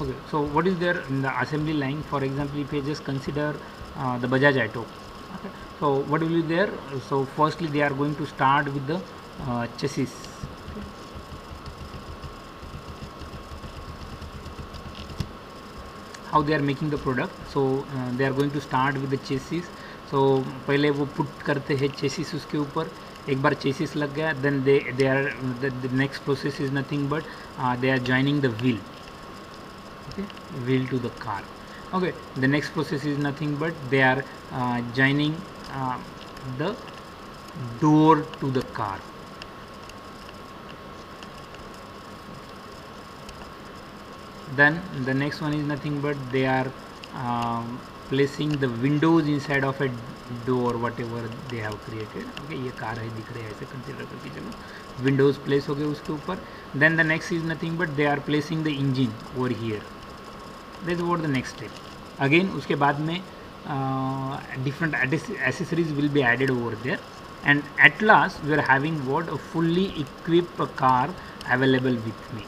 okay. So what is there in the assembly line? For example, if you just consider the Bajaj Auto. Okay. So what will be there? So firstly, they are going to start with the chassis. How they are making the product. So they are going to start with the chassis. So पहले वो put करते हैं chassis उसके ऊपर. एक बार chassis लग गया, then they are the next process is nothing but they are joining the wheel. Okay, wheel to the car. Okay, the next process is nothing but they are joining the door to the car. Then the next one is nothing but they are placing the windows inside of a door, whatever they have created. Okay, ये car है दिख रहे हैं ऐसे consider करके चलो, Windows place हो गए उसके ऊपर. Then the next is nothing but they are placing the engine over here. That's what the next step. Again उसके बाद में different accessories will be added over there, and at last we are having what a fully equipped car available with me.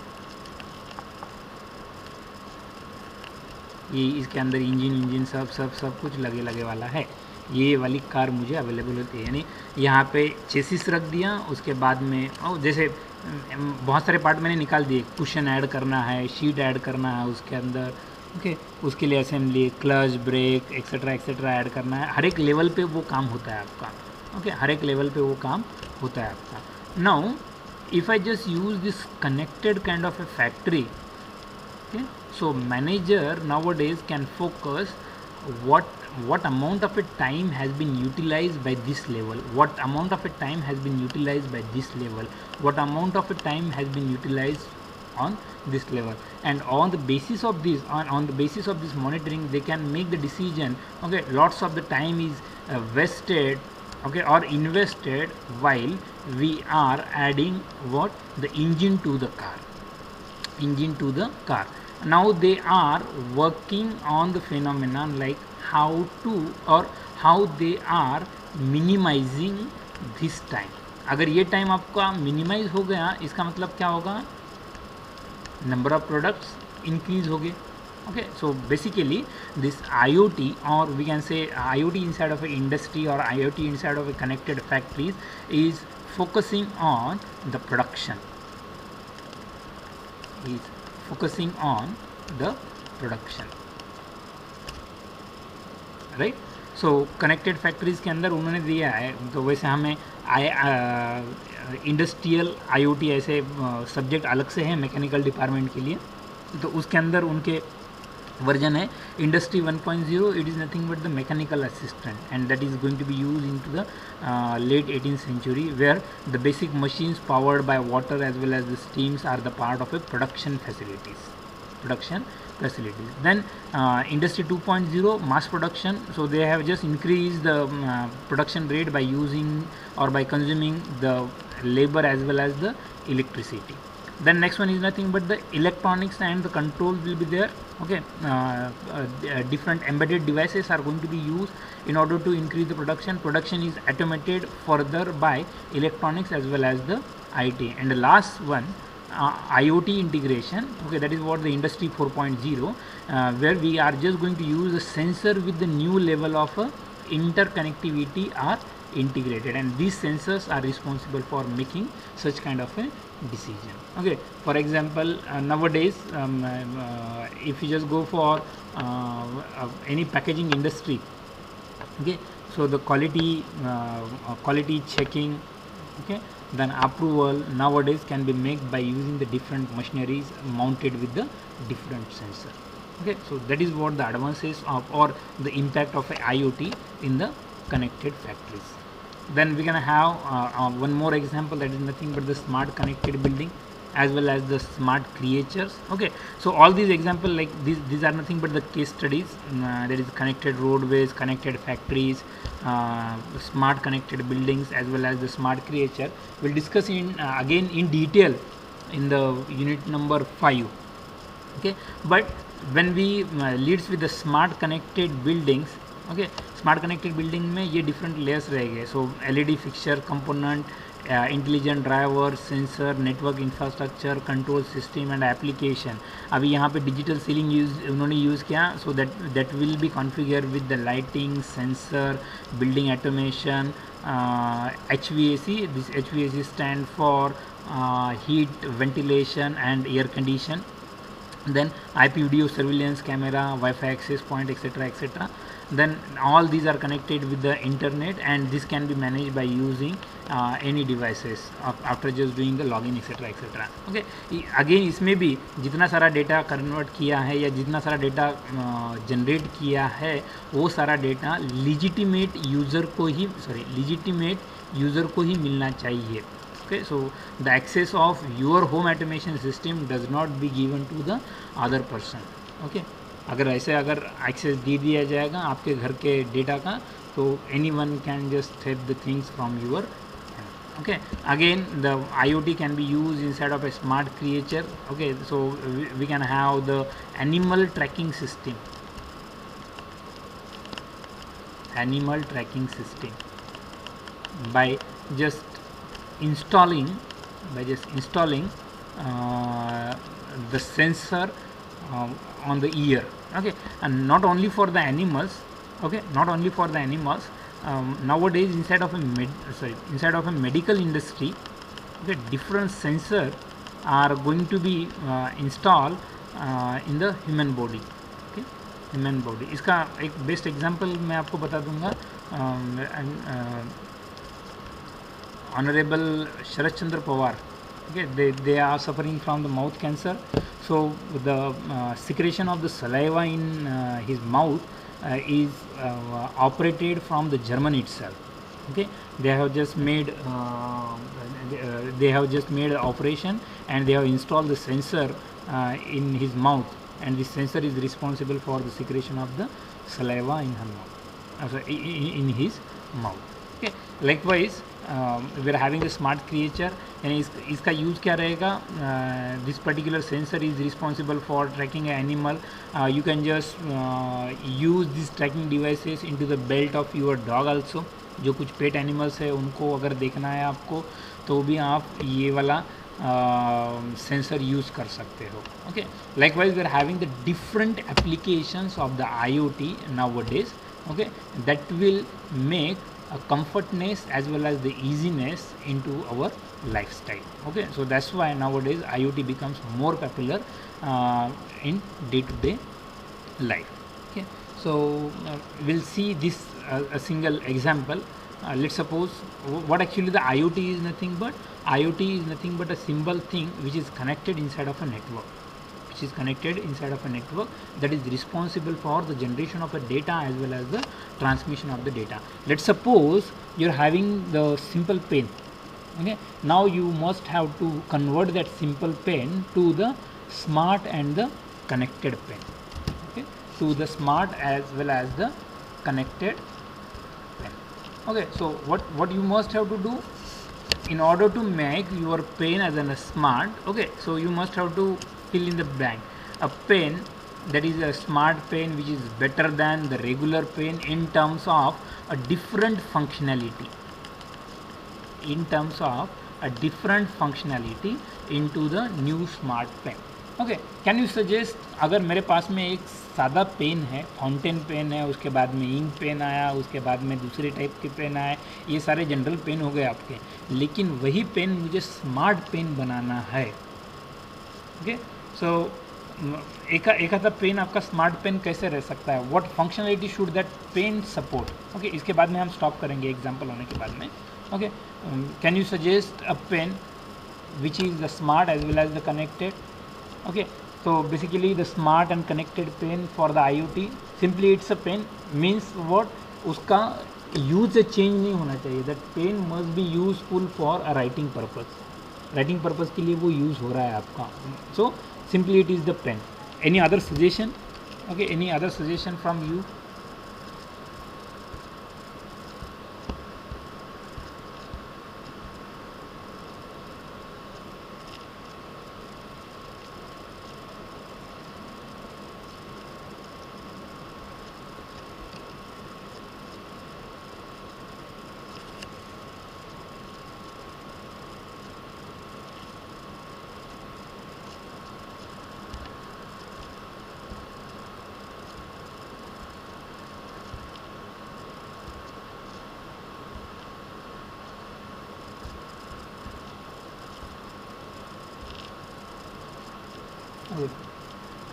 ये इसके अंदर engine सब कुछ लगे वाला है. ये वाली कार मुझे अवेलेबल होती है, यानी यहाँ पे चेसिस रख दिया, उसके बाद में जैसे बहुत सारे पार्ट मैंने निकाल दिए. कुशन ऐड करना है, शीट ऐड करना है उसके अंदर. ओके, उसके लिए assembly, clutch, brake etcetera add करना है. हर एक लेवल पे वो काम होता है आपका. ओके, हर एक लेवल पे वो काम होता है आपका. Now if I just use this connected kind of A factory, okay, so manager nowadays can focus what amount of a time has been utilized by this level, what amount of a time has been utilized by this level, what amount of a time has been utilized on this level, and on the basis of this on the basis of this monitoring they can make the decision. Okay, lots of the time is wasted, okay, or invested while we are adding what the engine to the car. Now they are working on the phenomenon like how to or how they are minimizing this time. अगर ये time आपका minimise हो गया, इसका मतलब क्या होगा, number of products increase हो गए. Okay, so basically this IoT, or we can say IoT inside of an industry or IoT inside of a connected factories is focusing on the production. Right. So connected factories के अंदर उन्होंने दिया है, तो वैसे हमें इंडस्ट्रियल IoT ऐसे subject अलग से हैं मैकेनिकल डिपार्टमेंट के लिए. तो उसके अंदर उनके वर्जन है industry 1.0. It is nothing but the mechanical assistant, and that is going to be use in to the late 18th century, where the basic machines powered by water as well as the steams are the part of a production facilities. Then industry 2.0, mass production. So they have just increased the production rate by using or by consuming the labor as well as the electricity. Then next one is nothing but the electronics and the controls will be there. Okay, different embedded devices are going to be used in order to increase the production is automated further by electronics as well as the IT. And the last one IoT integration. Okay, that is what the industry 4.0, where we are just going to use a sensor with the new level of interconnectivity are integrated, and these sensors are responsible for making such kind of a decision. Okay, for example, nowadays if you just go for any packaging industry, okay, so the quality checking, okay, then approval nowadays can be made by using the different machineries mounted with the different sensor. Okay, so that is what the advances of or the impact of a IoT in the connected factories. Then we're gonna have one more example, that is nothing but the smart connected building as well as the smart creatures. Okay, so all these examples, like these are nothing but the case studies, that is connected roadways, connected factories, smart connected buildings as well as the smart creature. We'll discuss in again in detail in the unit number 5. Okay, but when we leads with the smart connected buildings, okay, smart connected building में ये different layers रहेंगे. सो LED fixture component, intelligent driver, sensor, network infrastructure, control system and application. अभी यहाँ पे digital ceiling उन्होंने use किया. So that will be configure with the lighting, sensor, building automation, HVAC. This HVAC stand for heat, ventilation and air condition. Then IP video surveillance camera, Wi-Fi access point, etc. Then all these are connected with the internet, and this can be managed by using any devices after just doing the login, etc. Okay, again इसमें भी जितना सारा data convert किया है या जितना सारा data generate किया है, वो सारा डेटा लीजिटिमेट यूज़र को ही मिलना चाहिए. Okay, so the access of your home automation system does not be given to the other person. Okay, अगर access दे दिया जाएगा आपके घर के डेटा का, तो anyone can just take the things from your hand. Okay, again the IoT can be used inside of a smart creature. Okay, so we can have the animal tracking system. By just installing the sensor on the ear. Okay, and not only for the animals. Okay, nowadays inside of a medical industry, okay, different sensor are going to be installed in the human body. Okay, human body. इसका एक best example मैं आपको बता दूंगा. Honorable Sharad Chandra Pawar, okay, they are suffering from the mouth cancer. So the secretion of the saliva in his mouth is operated from the Germany itself. Okay, they have just made the operation, and they have installed the sensor in his mouth, and this sensor is responsible for the secretion of the saliva in her mouth, in his mouth. Okay, likewise we are having a smart creature, and इसका use क्या रहेगा? This particular sensor is responsible for tracking an animal. You can just use these tracking devices into the belt of your dog also. जो कुछ pet animals है उनको अगर देखना है आपको, तो भी आप ये वाला सेंसर यूज़ कर सकते हो. Okay, likewise we are having the different applications of the IoT nowadays. Okay, that will make a comfortness as well as the easiness into our lifestyle. Okay, so that's why nowadays IoT becomes more popular in day-to-day life. Okay, so we'll see this a single example. Let's suppose what actually the IoT is nothing but a simple thing which is connected inside of a network, that is responsible for the generation of a data as well as the transmission of the data. Let's suppose you're having the simple pen. Okay, now you must have to convert that simple pen to the smart and the connected pen. Okay, to the smart as well as the connected pen. Okay, so what you must have to do in order to make your pen as a smart? Okay, so you must have to fill in the blank. A pen that is a smart pen which is better than the regular pen in terms of a different functionality. into the new smart pen. Okay, can you suggest, अगर मेरे पास में एक सादा pen है, fountain pen है, उसके बाद में इंक पेन आया, उसके बाद में दूसरे टाइप के पेन आए, ये सारे जनरल पेन हो गए आपके, लेकिन वही पेन मुझे स्मार्ट पेन बनाना है. ओके, सो एक आधा पेन आपका स्मार्ट पेन कैसे रह सकता है, what functionality should that pain support. Okay, इसके बाद में हम स्टॉप करेंगे एग्जांपल होने के बाद में. Okay, can you suggest a pen which is the smart as well as the connected. Okay, so basically the smart and connected pen for the IoT, simply it's a pen means what, उसका use change नहीं होना चाहिए. That pen must be useful for a writing purpose. Writing purpose के लिए वो use हो रहा है आपका. So simply it is the pen. Any other suggestion? Okay, any other suggestion from you?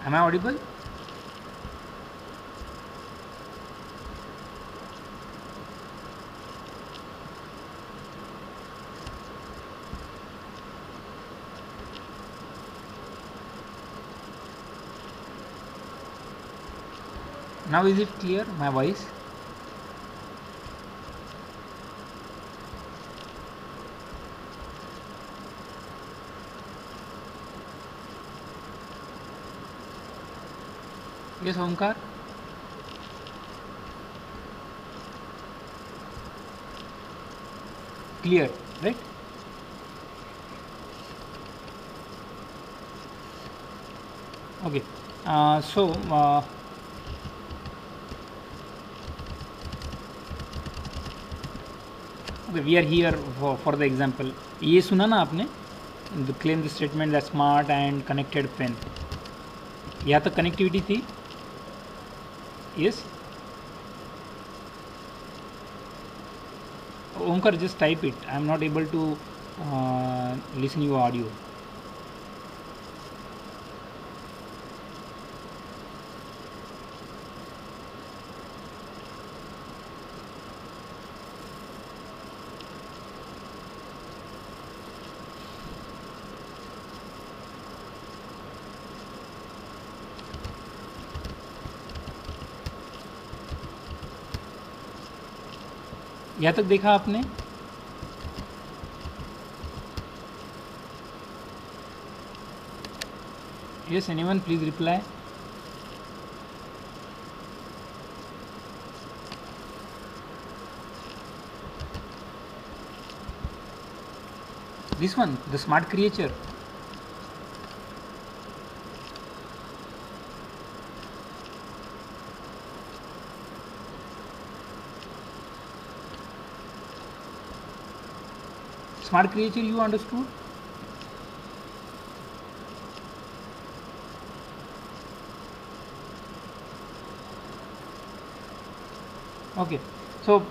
Am I audible? Now is it clear, my voice? Yes, Omkar? Clear, right? Okay, okay, we are here for the example. ये सुना ना आपने, claim the statement that smart and connected pen. यहाँ तक connectivity थी. Yes. Omkar, just type it. I am not able to listen your audio. यहाँ तक देखा आपने? Yes, anyone please reply. This one, the smart creature. Smart creature, you understood? Okay, so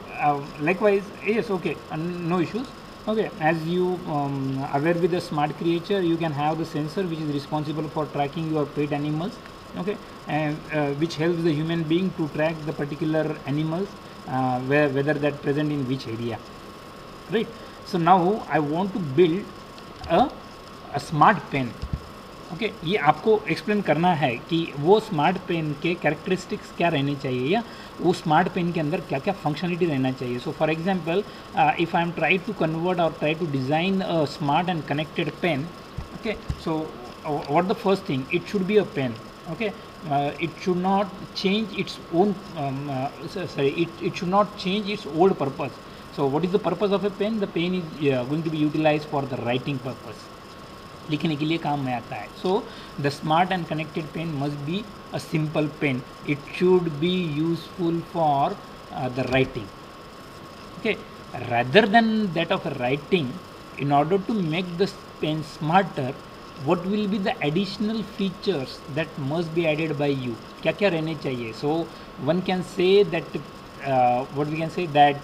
likewise, yes, okay, no issues. Okay, as you aware with the smart creature, you can have the sensor which is responsible for tracking your pet animals. Okay, and which helps the human being to track the particular animals, whether that present in which area, right? So now I want to build a smart pen. Okay, ये आपको explain करना है कि वो smart pen के characteristics क्या रहने चाहिए, या वो स्मार्ट पेन के अंदर क्या क्या फंक्शनलिटी रहना चाहिए. So for example, if I am try to convert और try to design a smart and connected pen. Okay, so what the first thing, it should be a pen. Okay, it should not change its own it should not change its old purpose. So what is the purpose of a pen? The pen is going to be utilized for the writing purpose. लिखने के लिए काम में आता है. So the smart and connected pen must be a simple pen. It should be useful for the writing. Okay, rather than that of writing, in order to make the pen smarter, what will be the additional features that must be added by you? क्या क्या रहने चाहिए? So one can say that what we can say that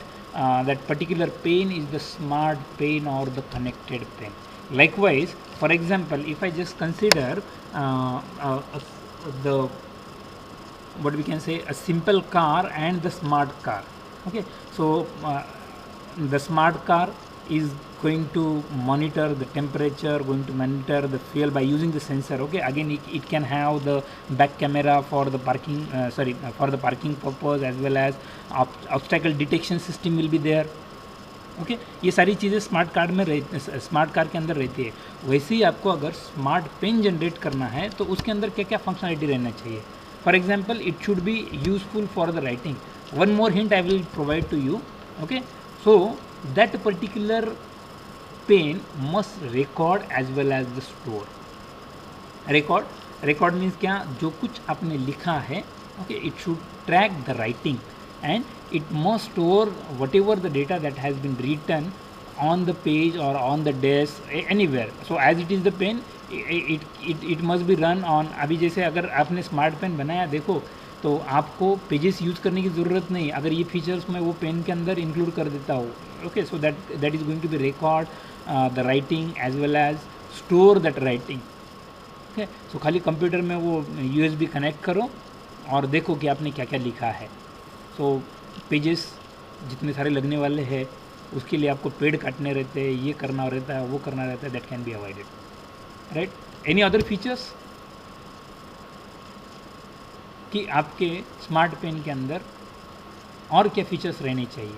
that particular pen is the smart pen or the connected pen. Likewise, for example, if I just consider the what we can say a simple car and the smart car. Okay, so the smart car is going to monitor the temperature, going to monitor the fuel by using the sensor. Okay, again it can have the back camera for the parking for the parking purpose, as well as obstacle detection system will be there. Okay ये सारी चीज़ें smart car में smart car के अंदर रहती है. वैसे ही आपको अगर स्मार्ट पेन जनरेट करना है तो उसके अंदर क्या क्या फंक्शनलिटी रहना चाहिए. For example, it should be useful for the writing. One more hint I will provide to you. Okay, so that particular pen must record as well as the store. Record means क्या, जो कुछ आपने लिखा है. Okay, it should track the writing and it must store whatever the data that has been written on the page or on the desk anywhere. So as it is the pen, it must be run on. अभी जैसे अगर आपने smart pen बनाया, देखो तो आपको pages use करने की ज़रूरत नहीं अगर ये फीचर्स मैं वो पेन के अंदर इंक्लूड कर देता हूँ. Okay, so that is going to be record the writing as well as store that writing. Okay, so खाली कंप्यूटर में वो USB कनेक्ट करो और देखो कि आपने क्या क्या लिखा है. तो पेजेस जितने सारे लगने वाले हैं उसके लिए आपको पेड़ काटने रहते हैं, ये करना रहता है, वो करना रहता है. That can be avoided, right. Any other features कि आपके स्मार्ट पेन के अंदर और क्या फीचर्स रहने चाहिए?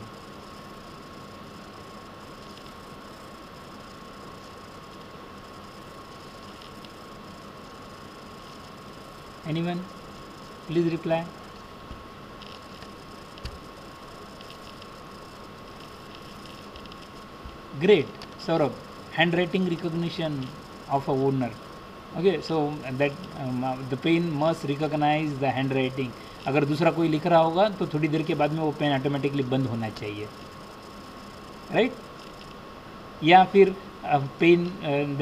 Anyone, please reply. Great, Saurabh. Handwriting recognition of a owner. Okay, so that the pen must recognize the handwriting. अगर दूसरा कोई लिख रहा होगा तो थोड़ी देर के बाद में वो पेन ऑटोमेटिकली बंद होना चाहिए, राइट. या फिर pen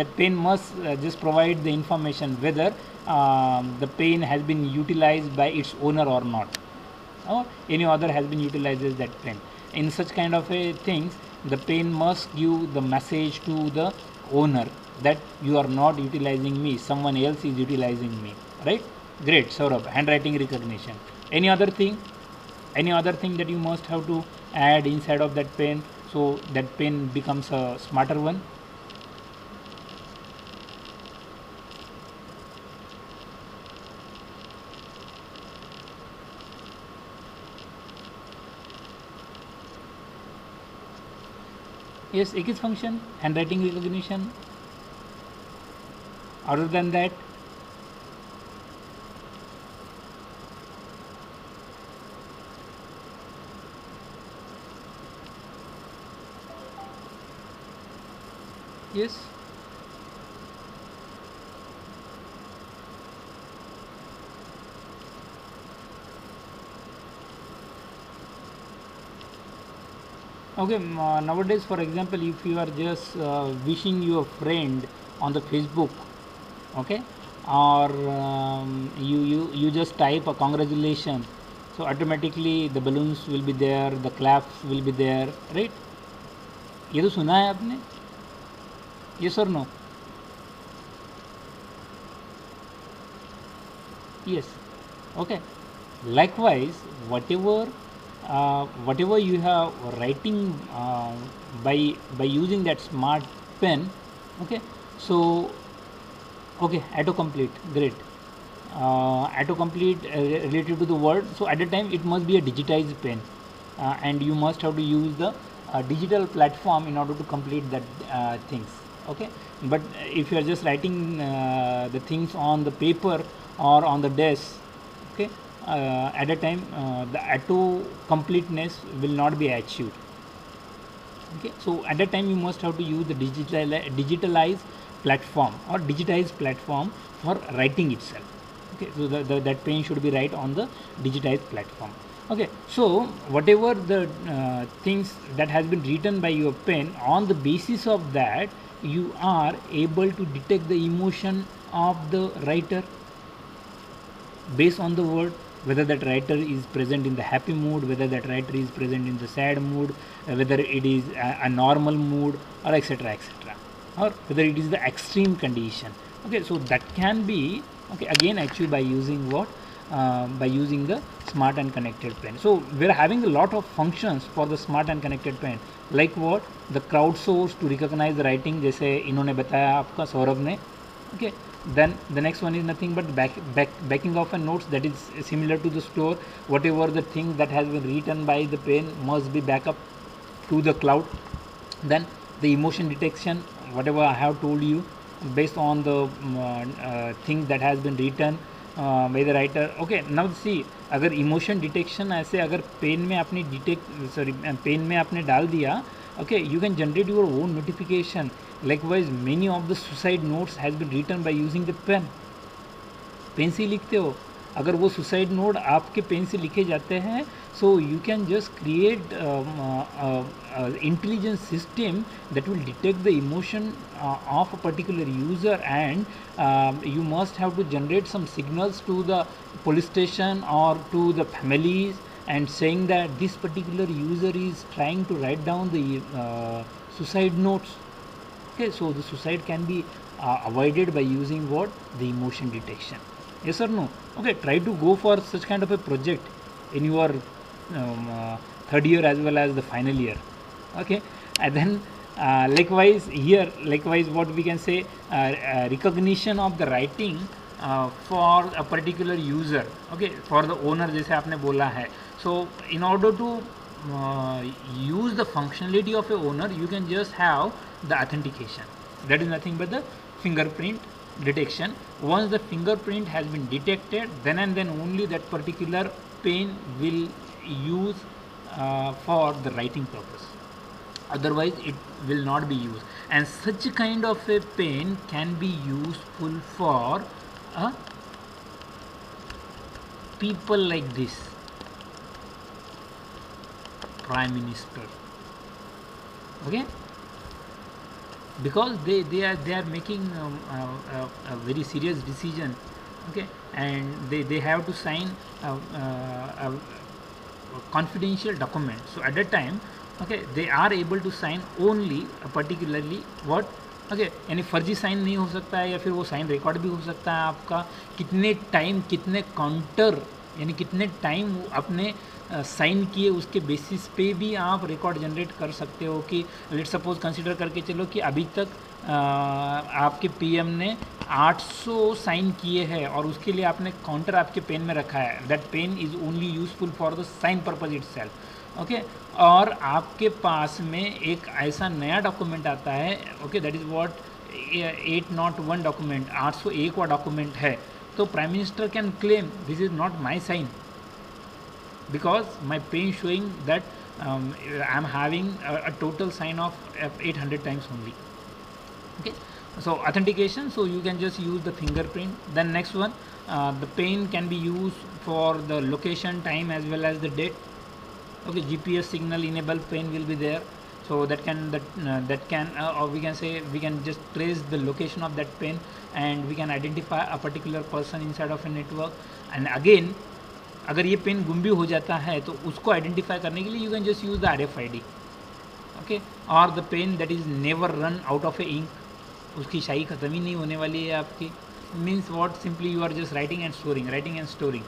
that pen must just provide the information whether the pen has been utilized by its owner or not, or any other has been utilizes that pen. In such kind of a things, the pen must give the message to the owner that you are not utilizing me, someone else is utilizing me, right. Great, Saurabh. Handwriting recognition. Any other thing that you must have to add inside of that pen so that pen becomes a smarter one? Yes, एक is function, handwriting recognition. Other than that, yes. Okay, nowadays, for example, if you are just wishing your friend on the Facebook, okay, or you just type a congratulations, so automatically the balloons will be there, the claps will be there, right. ये तो सुना है आपने? Yes or no? Yes. Okay. Likewise, whatever you have writing by using that smart pen, okay, so okay, autocomplete, great. Autocomplete related to the word, so at the time it must be a digitized pen, and you must have to use the digital platform in order to complete that things, okay. But if you are just writing the things on the paper or on the desk, okay, at a time the auto completeness will not be achieved, okay. So at that time you must have to use the digitalized platform or digitized platform for writing itself, okay. So that pen should be right on the digitized platform. Okay, so whatever the things that has been written by your pen, on the basis of that you are able to detect the emotion of the writer based on the word, whether that writer is present in the happy mood, whether that writer is present in the sad mood, whether it is a normal mood, or etc etc, or whether it is the extreme condition. Okay, so that can be, okay, again achieved by using what, by using the smart and connected pen. So we're having a lot of functions for the smart and connected pen, like what, the crowd source to recognize the writing, जैसे इन्होंने बताया आपका सौरभ ने. Okay, then the next one is nothing but backing of a notes, that is similar to the store. Whatever the thing that has been written by the pen must be back up to the cloud. Then the emotion detection, whatever I have told you, based on the thing that has been written by the writer. Okay, now see, अगर emotion detection ऐसे अगर pen में आपने pen में आपने डाल दिया, okay, you can generate your own notification. Likewise, many of the suicide notes has been written by using the pen. Pen से ही लिखते हो, अगर वो सुसाइड नोट आपके पेन से लिखे जाते हैं, सो you can just create intelligence system that will detect the emotion of a particular user, and you must have to generate some signals to the police station or to the families, and saying that this particular user is trying to write down the suicide notes. Okay, so the suicide can be avoided by using what, the emotion detection. Yes or no? Okay, try to go for such kind of a project in your third year as well as the final year. Okay, and then likewise here, likewise what we can say, recognition of the writing for a particular user. Okay, for the owner जैसे आपने बोला है. So in order to use the functionality of a owner, you can just have the authentication. That is nothing but the fingerprint detection. Once the fingerprint has been detected, then and then only that particular pen will use for the writing purpose. Otherwise it will not be used, and such kind of a pen can be useful for people like this Prime Minister. Okay, because they are making a very serious decision. Okay, and they have to sign a confidential document. So at that time, okay, they are able to sign only particularly what, okay, यानी फर्जी sign नहीं हो सकता है, या फिर वो sign record भी हो सकता है आपका, कितने टाइम कितने काउंटर, यानी कितने टाइम अपने साइन किए उसके बेसिस पे भी आप रिकॉर्ड जनरेट कर सकते हो. कि लेट सपोज कंसिडर करके चलो कि अभी तक आपके पीएम ने 800 साइन किए हैं और उसके लिए आपने काउंटर आपके पेन में रखा है. That pen is only useful for the sign purpose itself. Okay, और आपके पास में एक ऐसा नया डॉक्यूमेंट आता है, okay, that is what 801 document, 801वां डॉक्यूमेंट है. तो prime minister can claim this is not my sign, because my pen showing that I am having a total sign of 800 times only. Okay, so authentication, so you can just use the fingerprint. Then next one, the pen can be used for the location, time as well as the date. Okay, GPS signal enabled pen will be there, so that can or we can say we can just trace the location of that pen, and we can identify a particular person inside of a network. And again, अगर ये pen गुम भी हो जाता है तो उसको identify करने के लिए you can just use the RFID. Okay, और the pen that is never run out of a ink, उसकी शाही ख़त्म ही नहीं होने वाली है आपकी. Means what, simply you are just writing and storing.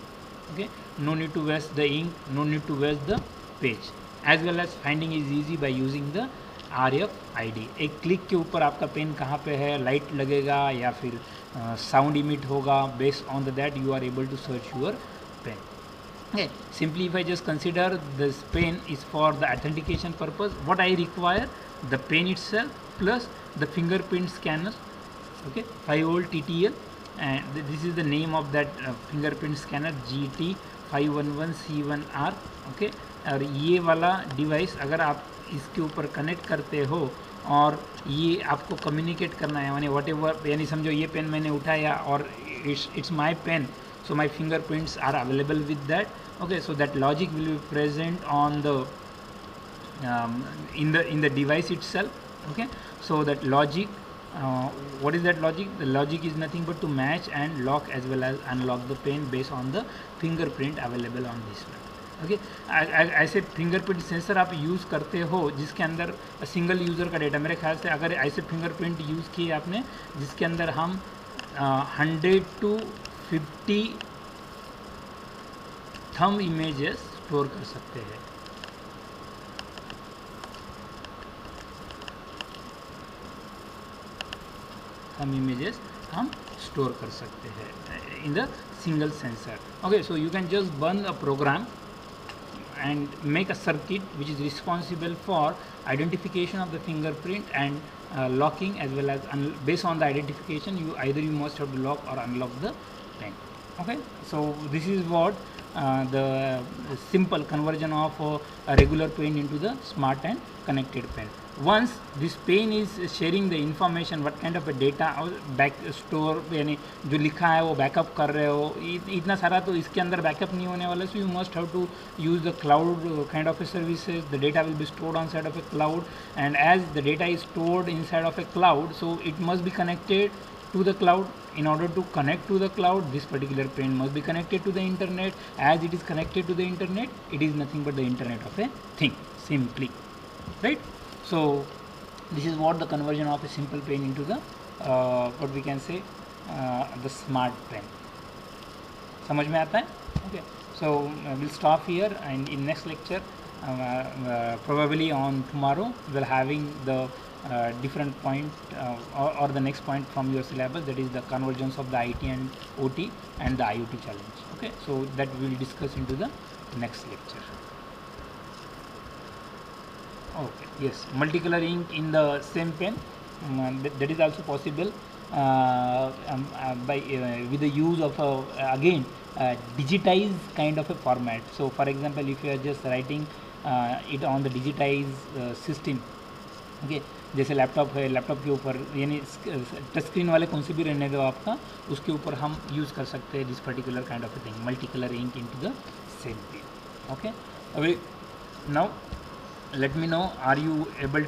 Okay, no need to waste the ink, no need to waste the page. As well as finding is easy by using the RFID. एक click के ऊपर आपका pen कहाँ पे है, light लगेगा या फिर साउंड इमिट होगा. Based on that you are able to search your pen. Okay, simply if I just consider this pen is for the authentication purpose, what I require, the pen itself plus the fingerprint scanner. Okay, 5V TTL, and this is the name of that fingerprint scanner, GT511C1R. okay, और ये वाला device अगर आप इसके ऊपर connect करते हो और ये आपको कम्युनिकेट करना है, यानी वॉट एवर, यानी समझो ये पेन मैंने उठाया और it's my pen. So so my fingerprints are available with that. Okay, so that logic will be present on the in the device itself. Okay, so that logic, what is that logic? The logic is nothing but to match and lock as well as unlock the pen based on the fingerprint available on this one. Okay, ऐसे fingerprint sensor आप use करते हो जिसके अंदर single user का data, मेरे ख्याल से अगर ऐसे फिंगरप्रिंट यूज़ किए आपने जिसके अंदर हम 100 to 50 थंब इमेजेस स्टोर कर सकते हैं। थंब इमेजेस हम स्टोर कर सकते हैं in the single sensor. Okay, so you can just burn a program and make a circuit which is responsible for identification of the fingerprint and locking as well as based on the identification you must have to lock or unlock the pen. Okay, so this is what the simple conversion of a regular pen into the smart and connected pen. Once this pen is sharing the information what kind of a data back store यानी जो लिखा है वो backup कर रहे हो, इतना सारा तो इसके अंदर बैकअप नहीं होने वाला, so you must have to use the cloud kind of a services. The data will be stored on side of a cloud, and as the data is stored inside of a cloud, so it must be connected to the cloud. In order to connect to the cloud, this particular pen must be connected to the internet. As it is connected to the internet, it is nothing but the internet of a thing, simply, right? So this is what the conversion of a simple pen into the what we can say the smart pen. समझ में आता है? Okay, so we'll stop here, and in next lecture probably on tomorrow we'll having the different point or the next point from your syllabus, that is the convergence of the IT and OT and the IoT challenge. Okay, so that we will discuss into the next lecture. Okay, yes, multicolor ink in the same pen, that is also possible by with the use of again digitized kind of a format. So for example, if you are just writing it on the digitized system, okay, जैसे laptop है, laptop के ऊपर यानी touch screen वाले कौन से भी रहने दो आपका, उसके ऊपर हम यूज़ कर सकते हैं this particular kind of a thing, multi colour ink into the same pen. Okay, अभी now let me know, are you able